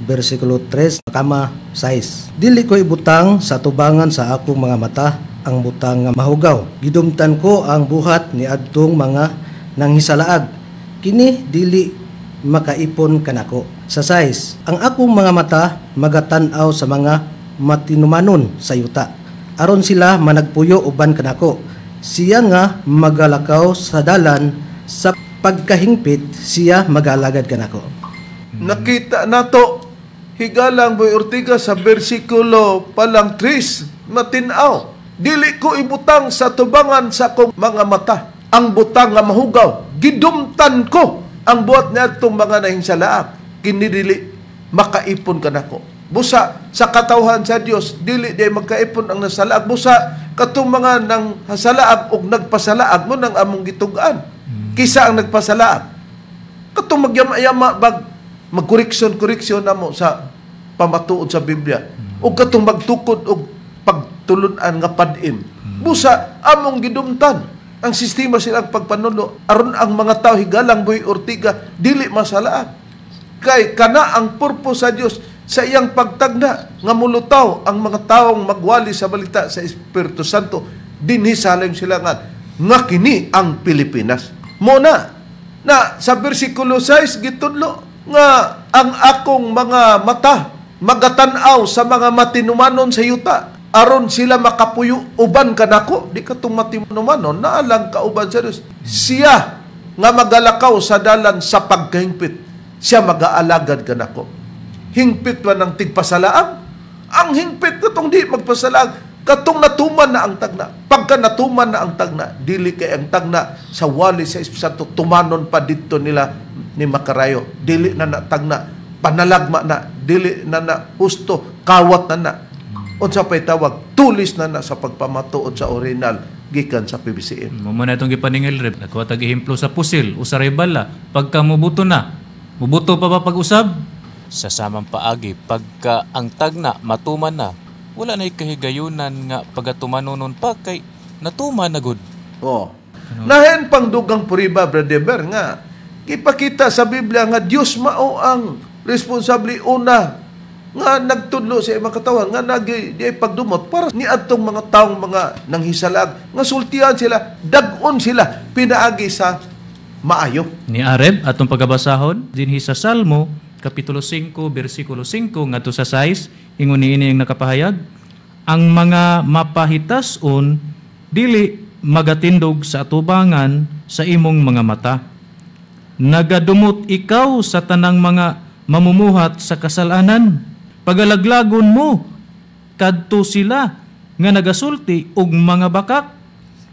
versikulo 3, kama 6. Dili ko ibutang sa tubangan sa akong mga mata ang butang nga mahugaw. Gidumtan ko ang buhat ni adtong mga nanghisalaag. Kini dili makaipon kanako. Sa 6, ang akong mga mata magatan-aw sa mga matinumanon sa yuta. Aron sila managpuyo uban kanako. Siya nga magalakaw sa dalan, sa pagkahingpit siya magalagad kanako. Nakita nato higalang Boy Ortiga sa bersikulo palang 3, matinaw. Dili ko ibutang sa tubangan sa akong mga mata ang butang nga mahugaw. Gidumtan ko ang buhat niya itong mga nahinsalaak. Kinidili makaipon ka nako. Busa sa katawhan sa Dios, dili di magkaipon ang nasalaag. Busa katong mga nang hasalaag o nagpasalaag mo nang among gitugaan. Kisa ang nagpasalaag. Katong magyama-yama magkoreksyon na mo sa pamatuod sa Biblia. O katong magtukod o pagtulunan nga padim. Busa, among gidumtan. Ang sistema silang pagpanulo. Aron ang mga tao higalang Boy Ortiga, dili masalaan. Kay kana ang purpose sa Dios sa iyang pagtagna nga mulutaw ang mga taong magwali sa balita sa Espiritu Santo. Dinhi sa halim silangan nga kini ang Pilipinas. Muna, na sa versikulo 6 gitudlo nga ang akong mga mata magatan-aw sa mga matinumanon sa yuta aron sila makapuyo uban kanako. Di katong matinumanon naalang kauban sa Dios. Siya nga magalakaw sa dalan sa pagkahingpit, siya mag-aalagad kanako. Hingpit man ang tigpasalaang. Ang hingpit katong di magpasalaang, katong natuman na ang tagna. Pagka natuman na ang tagna, dili kay ang tagna sa wali sa Espiritu Santo, tumanon pa dito nila ni Makarayo. Dili na natagna, panalagma na, dili na na husto, kawat na na. Unsa pay tawag, tulis na na sa pagpamatuod sa orinal gikan sa PBCM. Mo na itong gipaningil rep, nakuha tag-ihimplo sa pusil, usaray bala, pagka mubuto na, mubuto pa ba pag-usab? Sa samang paagi, pagka ang tagna matuman na, wala na'y kahigayunan nga pagatumanunon pa kay Natuma na gud. Oh. Nahen pang dugang puriba, Brother, nga ipakita sa Biblia nga Dios mao ang responsable una nga nagtudlo sa imong katawan nga di pagdumot para ni adtong mga taong mga nanghisalag nga sultihan sila, dag-on sila pinaagi sa maayo. Ni Areb atong pagabasahon dinhi sa Salmo kapitulo 5 bersikulo 5 ngadto sa 6 ingon niini ang nakapahayag, ang mga mapahitason dili magatindog sa atubangan sa imong mga mata. Nagadumot ikaw sa tanang mga mamumuhat sa kasalanan. Pagalaglagon mo kadto sila nga nagasulti og mga bakak.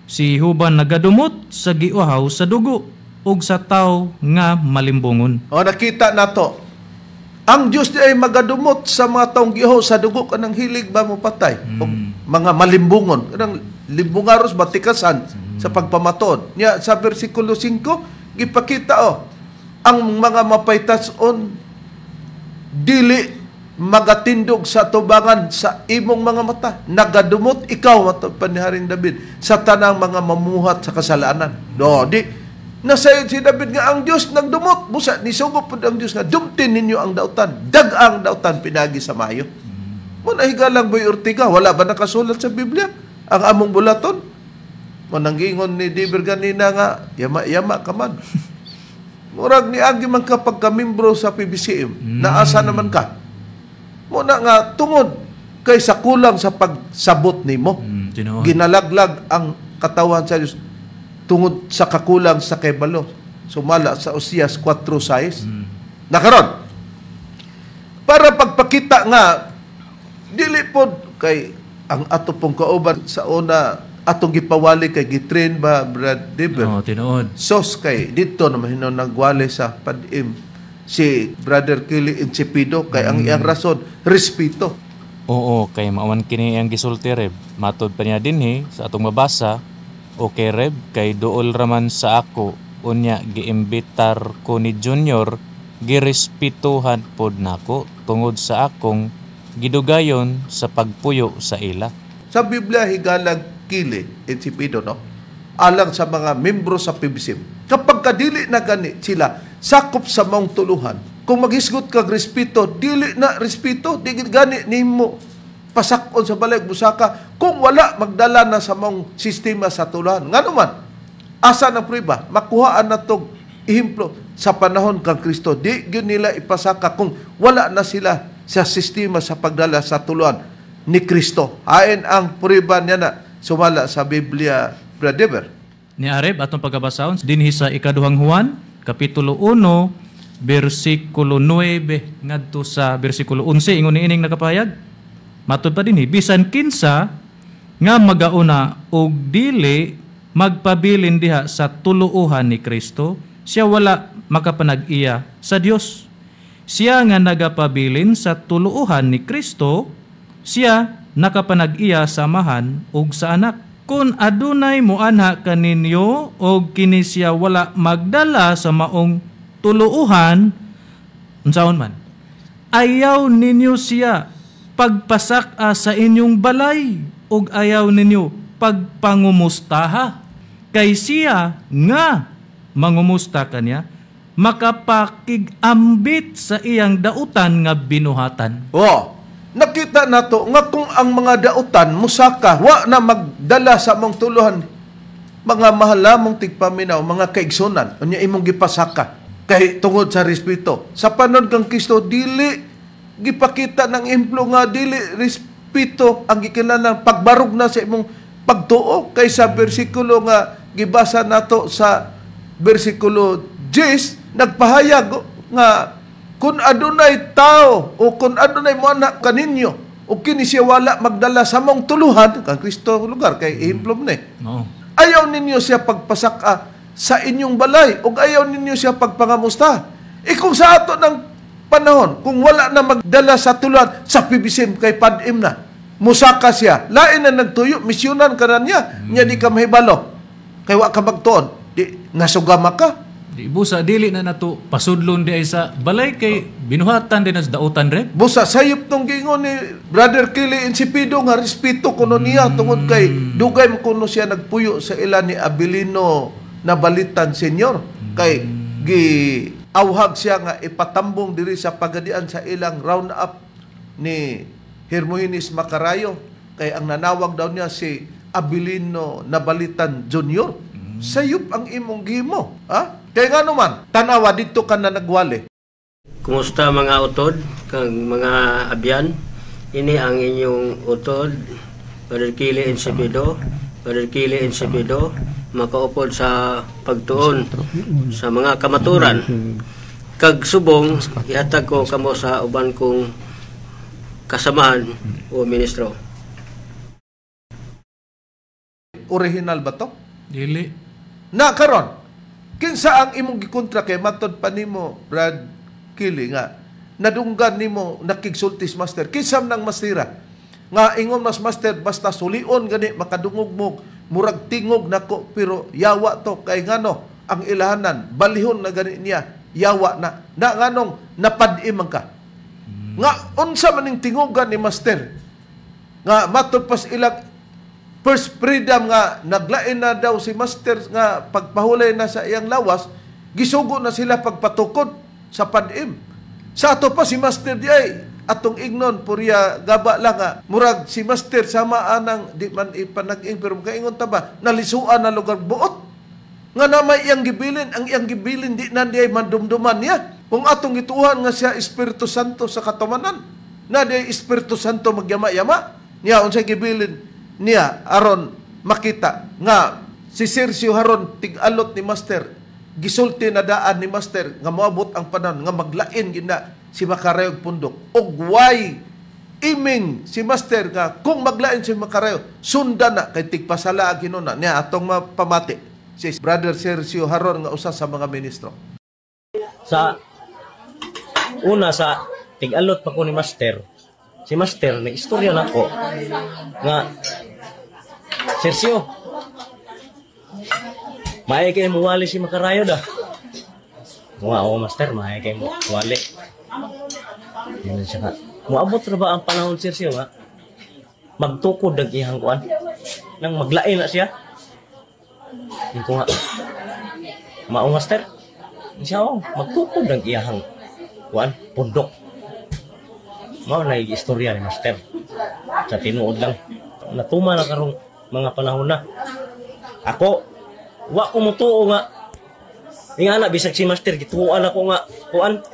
Si Huban nagadumot sa giuhaw sa dugo ug sa tawo nga malimbungon. O nakita nato, ang Dios di ay magadumot sa mga taong giuhaw sa dugo kanang hilig ba mo patay o mga malimbungon kanang limbungaros batikasan sa pagpamaton. Nya sa bersikulo 5 gipakita ang mga mapaytason dili magatindog sa tubangan sa imong mga mata. Nagadumot ikaw, matapad ni Haring David, sa tanang mga mamuhat sa kasalanan. No, di nasayod si David nga ang Dios nagdumot. Busa ni sugop pud ang Dios nga dumtin ninyo ang dautan. Dag-ang dautan pinagi sa mayo. Mo nahigalang Boy Ortiga, wala ba nakasulat sa Biblia ang among bulaton? Mo nanggingon ni Diver ganina nga yama-yama ka man. Murag ni agi man ka pagka-membro sa PBCM. Naasa naman ka. Muna nga tungod kay sa kulang sa pagsabot nimo. Ginalaglag ang katawan sa Dios tungod sa kakulang sa kaybalo. Sumala sa Osias 4:6. Nakaron. Para pagpakita nga dili pod kay ang ato pong kauban sa una atong gipawali kay gitrain ba Brad Deber? Tinuod. Sos kay dito naman hinon nagwali sa padim si Brother Kili Insipido kay ang iyang rason respeto. Oo, kay maawan kini ang gisulti Reb. Matod pa niya dinhi sa atong mabasa, okay Reb, kay duol raman sa ako unya giimbitar ko ni Junior girespetuhan pod nako tungod sa akong gidugayon sa pagpuyo sa ila. Sa Biblia higalang Kili Insipido no alang sa mga membro sa PBCM. Kapag kadili na gani sila sakop sa maong tuluhan, kung maghisgot kag respeto, dili na respeto, di gani nimo pasakon sa balay busaka kung wala magdala na sa maong sistema sa tuluhan. Ngano man, asa ng prueba, makuhaan na tog ihemplo sa panahon kang Kristo. Di gyud nila ipasaka kung wala na sila sa sistema sa pagdala sa tuluhan ni Kristo. Hain ang prueba niya na sumala sa Biblia, Brother. Ni Areb atong pagabasahon dinhi sa ikaduhang Juan kapitulo 1 bersikulo 9 ngadto sa bersikulo 11 ingon niining nakapahayag. Matud pa dinhi bisan kinsa nga magauna og dili magpabilin diha sa tuluuhan ni Kristo, siya wala makapanag-iya sa Dios. Siya nga nagapabilin sa tuluuhan ni Kristo, siya nakapanag-iya sa amahan ug sa anak. Kung adunay moanha kaninyo og kini siya wala magdala sa maong tuluuhan, unsaon man, ayaw ninyo siya pagpasak sa inyong balay ug ayaw ninyo pagpangumustaha. Kay siya nga mangumusta kanya, makapakigambit sa iyang dautan nga binuhatan. Nakita nato nga kung ang mga dautan musaka wa na magdala sa mong tuluhan, mga mahalamong tigpaminaw, mga kaigsunan, unya imong gipasaka kay tungod sa respeto. Sa panahon kang Kristo dili gipakita ng implo nga dili respeto ang gikinahanglan pagbarog na sa imong pagtuo kay sa bersikulo nga gibasa nato sa bersikulo 10 nagpahayag nga kung adunay tao o kung adunay mo anak kaninyo o kini siya wala magdala sa mong tuluhan kang Kristo lugar kay ihimplom ni. Ayaw ninyo siya pagpasaka sa inyong balay o ayaw ninyo siya pagpangamusta. Kung sa ato ng panahon, kung wala na magdala sa tuluhan sa PBCM kay padim na, musaka siya, lain na nagtuyo, misyonan ka na niya, niya di ka mahibalo. Kay wa ka magtuon, di nasugama ka. Di busa dili na nato pasudlon di ay sa balay kay binuhatan din as dautan Reb. Busa sayop tong gingon ni Brother Kili Insipido nga respeto kuno niya tungod kay dugay mo kuno siya nagpuyo sa ila ni Abilino Nabalitan Senior kay gi awhag siya nga ipatambong diri sa pagadian sa ilang round up ni Hermogenes Macarayo kay ang nanawag daw niya si Abilino Nabalitan Jr. Sayop ang imong gimo, ha? Kaya nga naman, tanawa dito ka na nagwali. Kumusta mga utod, kang mga abyan? Ini ang inyong utod, Brother Kili Insipido. Brother Kili Insipido, makaupod sa pagtuon sa mga kamaturan. Kag subong, ihatag ko kamo sa uban kong kasamaan o ministro. Original ba to? Dili. Na karon, kinsa ang imong gikontra kay matod pa nimo Brad Kili nga nadunggan nimo nakigsultis master kisam nang mastira nga ingon mas master basta sulion gani makadungog mo murag tingog nako pero yawa to kay ngano ang ilahanan balihon na gani niya yawa na nganong napadim ka nga unsa man ning tingogan ni master nga matod pas ilang first freedom nga naglain na daw si master nga pagpahulay na sa iyang lawas gisugo na sila pagpatukod sa padim sa ato pa si master di ay atong ignon purya gaba lang nga murag si master sama anang di man ipanag-ing pero kaingon ta ba nalisuan na lugar buot nga namay iyang gibilin ang iyang gibilin di na di ay mandumduman niya kung atong gituhan nga siya Espiritu Santo sa katumanan na di ay Espiritu Santo magyama-yama niya unsay gibilin niya aron makita nga si Sergio Haron tig-alot ni master gisulti na daan ni master nga moabot ang panahon nga maglain gina si Macarayo pundok og way iming si master nga kung maglain si Macarayo sundan na kay tigpasala ginuna niya atong mapamati si Brother Sergio Haron nga usa sa mga ministro. Sa una sa tig-alot pa ko ni master si master nag-istorya nako nga Sergio, maay kayo muwali si Macarayo dah. Oo, master, maay kayo muwali. Yan siya nga. Muabot na ba ang panahon, Sergio, nga? Magtukod ang ihang kuan. Nang maglain na siya. Yung ko nga. Mao, master. Siya, magtukod ang ihang kuan, pundok. Mao na yung istorya ni master. Sa tinuod lang. Natuma na karong mga panahon na. Ako, wa ko mutuo nga. Ingana, bisag si master, gituuan ako nga, kuan,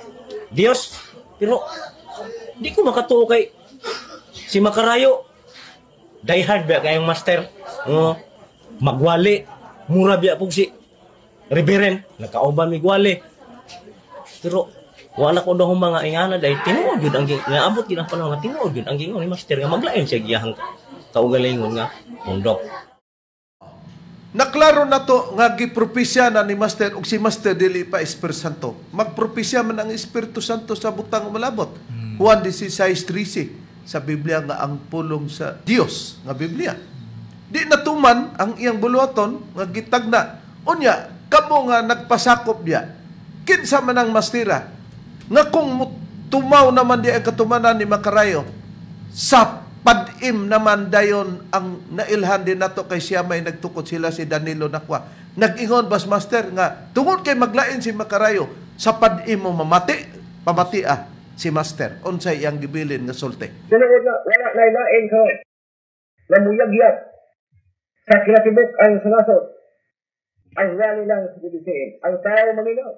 Dios. Pero, di ko makatuo kay si Macarayo. Die hard ba kayong master? Magwali. Mura biya po si Reverend. Nagkauban mi gwali. Pero, wala ko daw mga ingana, dahil tinuod yun ang naabot yun ang panahon nga, tinuod yun ang gingon ni master nga maglain siya giyahang kaugalingon nga mundok. Naklaro na to nga gipropesya na ni master ug si master dili pa Espiritu Santo. Magpropesya man ang Espiritu Santo sa butang malabot. Juan 16:13 sa Biblia nga ang pulong sa Dios nga Biblia. Di natuman ang iyang buluhaton nga gitagna. Unya kamo nga nagpasakop diya. Kinsa man ang mastira nga kung tumaw naman di ang katumanan ni Macarayo sa padim naman dayon ang nailhan din nato kay siya may nagtukod sila si Danilo Nakwa. Nag-ingon bas master nga tungod kay maglain si Macarayo sa padim mo pamati si master. Unsay iyang gibilin nga sulti. Sunod na wala nailain ko. Namuyagyat sa kinatibok ang sunasot. Ang rali lang sa bibisiin. Ang tao maminaw.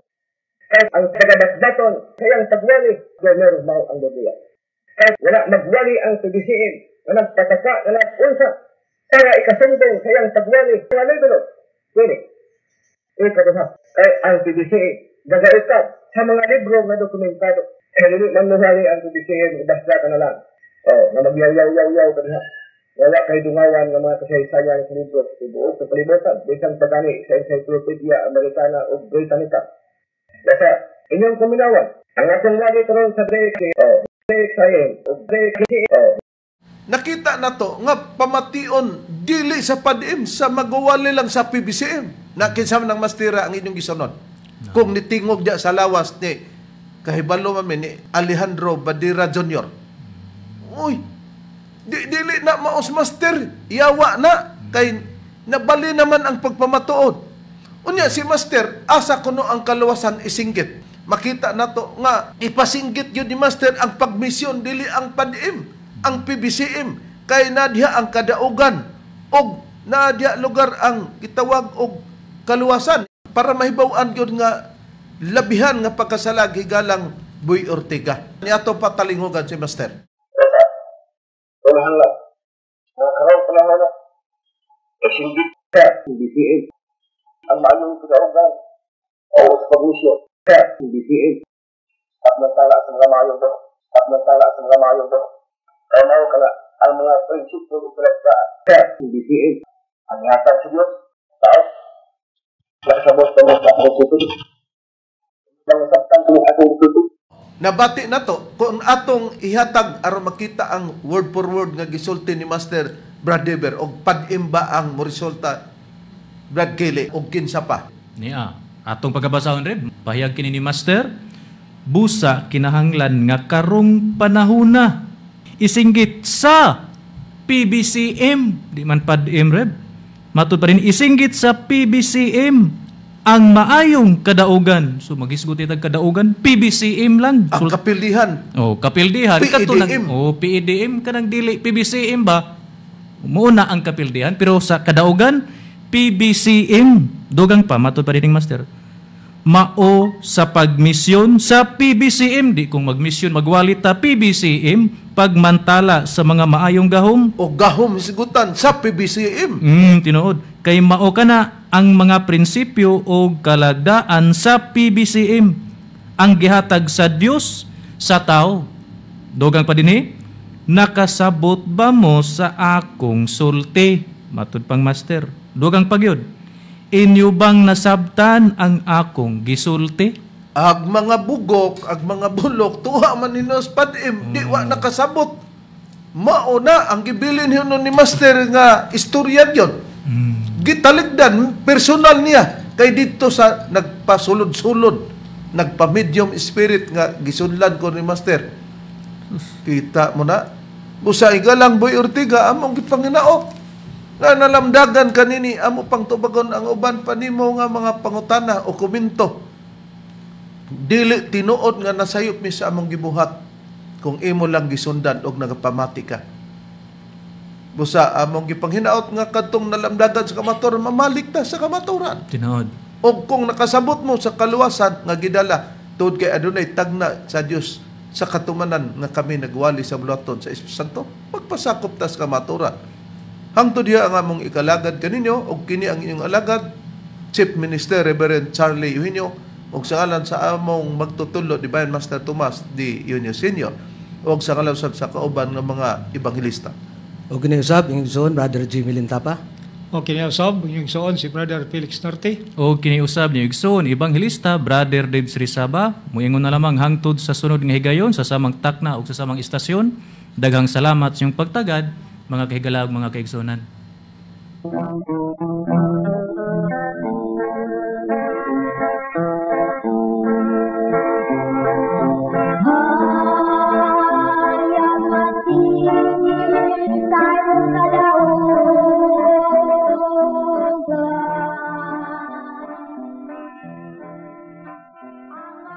Kahit ang tagadasdaton kayang tagwali, meron mau ang Biblia. Kahit wala magwali ang tibisiin, na nagpataka, na nag-unsa, kaya ikasumbong kayang tagwali, wala ito. Pwede. Ito ha. Kahit ang tibisiin, gagaitad sa mga libro na dokumentado. Kaya hindi manuhali ang tibisiin, ibasda na lang. Na magyaw-yaw-yaw ka ha. Wala kay dungawan ng mga kasaysayan sa libro sa tibuok sa palibutan, bisang pagani sa Encyclopedia Americana o Britannica. Kaya inyong kuminawan, ang atong lagi karon sa nakita na to nga pamation dili sa padim sa magawali lang sa PBCM. Nakinsa ng mastira ang inyong gisunod. Kung nitingog diya sa lawas ni kahibalo mami ni Alejandro Badira Jr. Uy, dili na maos master, yawa na kay nabali naman ang pagpamatuod. Unya si master asa kuno ang kaluwasan isinggit. Makita nato nga ipasinggit yun ni master ang pagmisyon dili ang PADIM, ang PBCM kay nadya ang kadaugan og nadya lugar ang gitawag og kaluwasan para mahibaw-an yun nga labihan nga pagkasalag higalang Boy Ortega. Ni ato patalingogan si master. Wala lang. Nakakaroon pa lang na. Isinggit ka, BCM. Ang maayong kadaugan o sa pagmisyon ka, BCM. At nagtala sa mga mayong do. Kaya mayo ka na ang mga prinsipyo ng kalagdaan ka, BCM. Ang ihatag sa Diyos, tao, nakasabot na mga kapag mga sabtan ng atong tutok. Nabati na to, kung atong ihatag aron makita ang word for word nga gisulti ni Master Brad Deber og PADIM ba ang moresulta Brad Kelly og kinsa pa. Niya, atong pagkabasahon rin, pahayag kini ni Master, busa kinahanglan nga karong panahona isinggit sa PBCM, di man PADIM reb. Matud pa rin isinggit sa PBCM ang maayong kadaugan. So magisgot itag kadaugan, PBCM lang. Ang kapildihan. Oh, kapildihan. PEDM. PEDM kanang dili PBCM ba? Muna ang kapildihan pero sa kadaugan PBCM. Dugang pa matud pa rin master. Mao sa pagmisyon sa PBCM, di kung magmisyon magwalit ta PBCM pagmantala sa mga maayong gahom o gahom sigutan sa PBCM. Tinuod kay mao kana ang mga prinsipyo o kalagdaan sa PBCM ang gihatag sa Dios sa tao. Dugang pa dinhi, nakasabot ba mo sa akong sulti? Matud pang master. Dugang pagyod, inyo bang nasabtan ang akong gisulti? Ag mga bugok, ag mga bulok, tuwa man ninos PADIM, di wa nakasabot. Mauna ang gibilin yun ni master nga istorya yun. Gitaligdan, personal niya. Kay dito sa nagpasulod-sulod, nagpa-medium spirit nga gisunlan ko ni master. Kita mo na. Busa igalang Boy Ortega, among gipanginao. Nga nalamdagan kanini, amo pang tubagon ang uban panimo nga mga pangutana o komento. Dili tinuod nga nasayop mi sa among gibuhat kung imo lang gisundan og nagapamati ka. Busa among gipanghinaot nga kadtong nalamdagan sa kamaturan, mamalik ta sa kamaturan. Tinuod. O kung nakasabot mo sa kaluwasan nga gidala tuod kay adunay tagna sa Dios sa katumanan nga kami nagwali sa bulaton sa Espiritu Santo, magpasakop ta sa kamaturan. Hangtod diha ang among ikalagad kaninyo og kini ang inyong alagad Chief Minister Reverend Charlie Eugenio og sa ngalan sa among magtutulo Divine Master Tomas D. Eugenio Sr. og sa ngalan sa kauban ng mga ebanghelista. O kiniusap, yung igsoon, Brother Jimmy Lintapa. O kiniusap, yung igsoon, si Brother Felix Norte. O kiniusap niyo igsoon, ebanghelista, Brother Dave Srisaba. Muingon na lamang hangtod sa sunod nga higayon, sa samang takna o sa samang istasyon. Daghang salamat sa iyong pagtagad, mga kahigalag, mga kaigsonan. Silent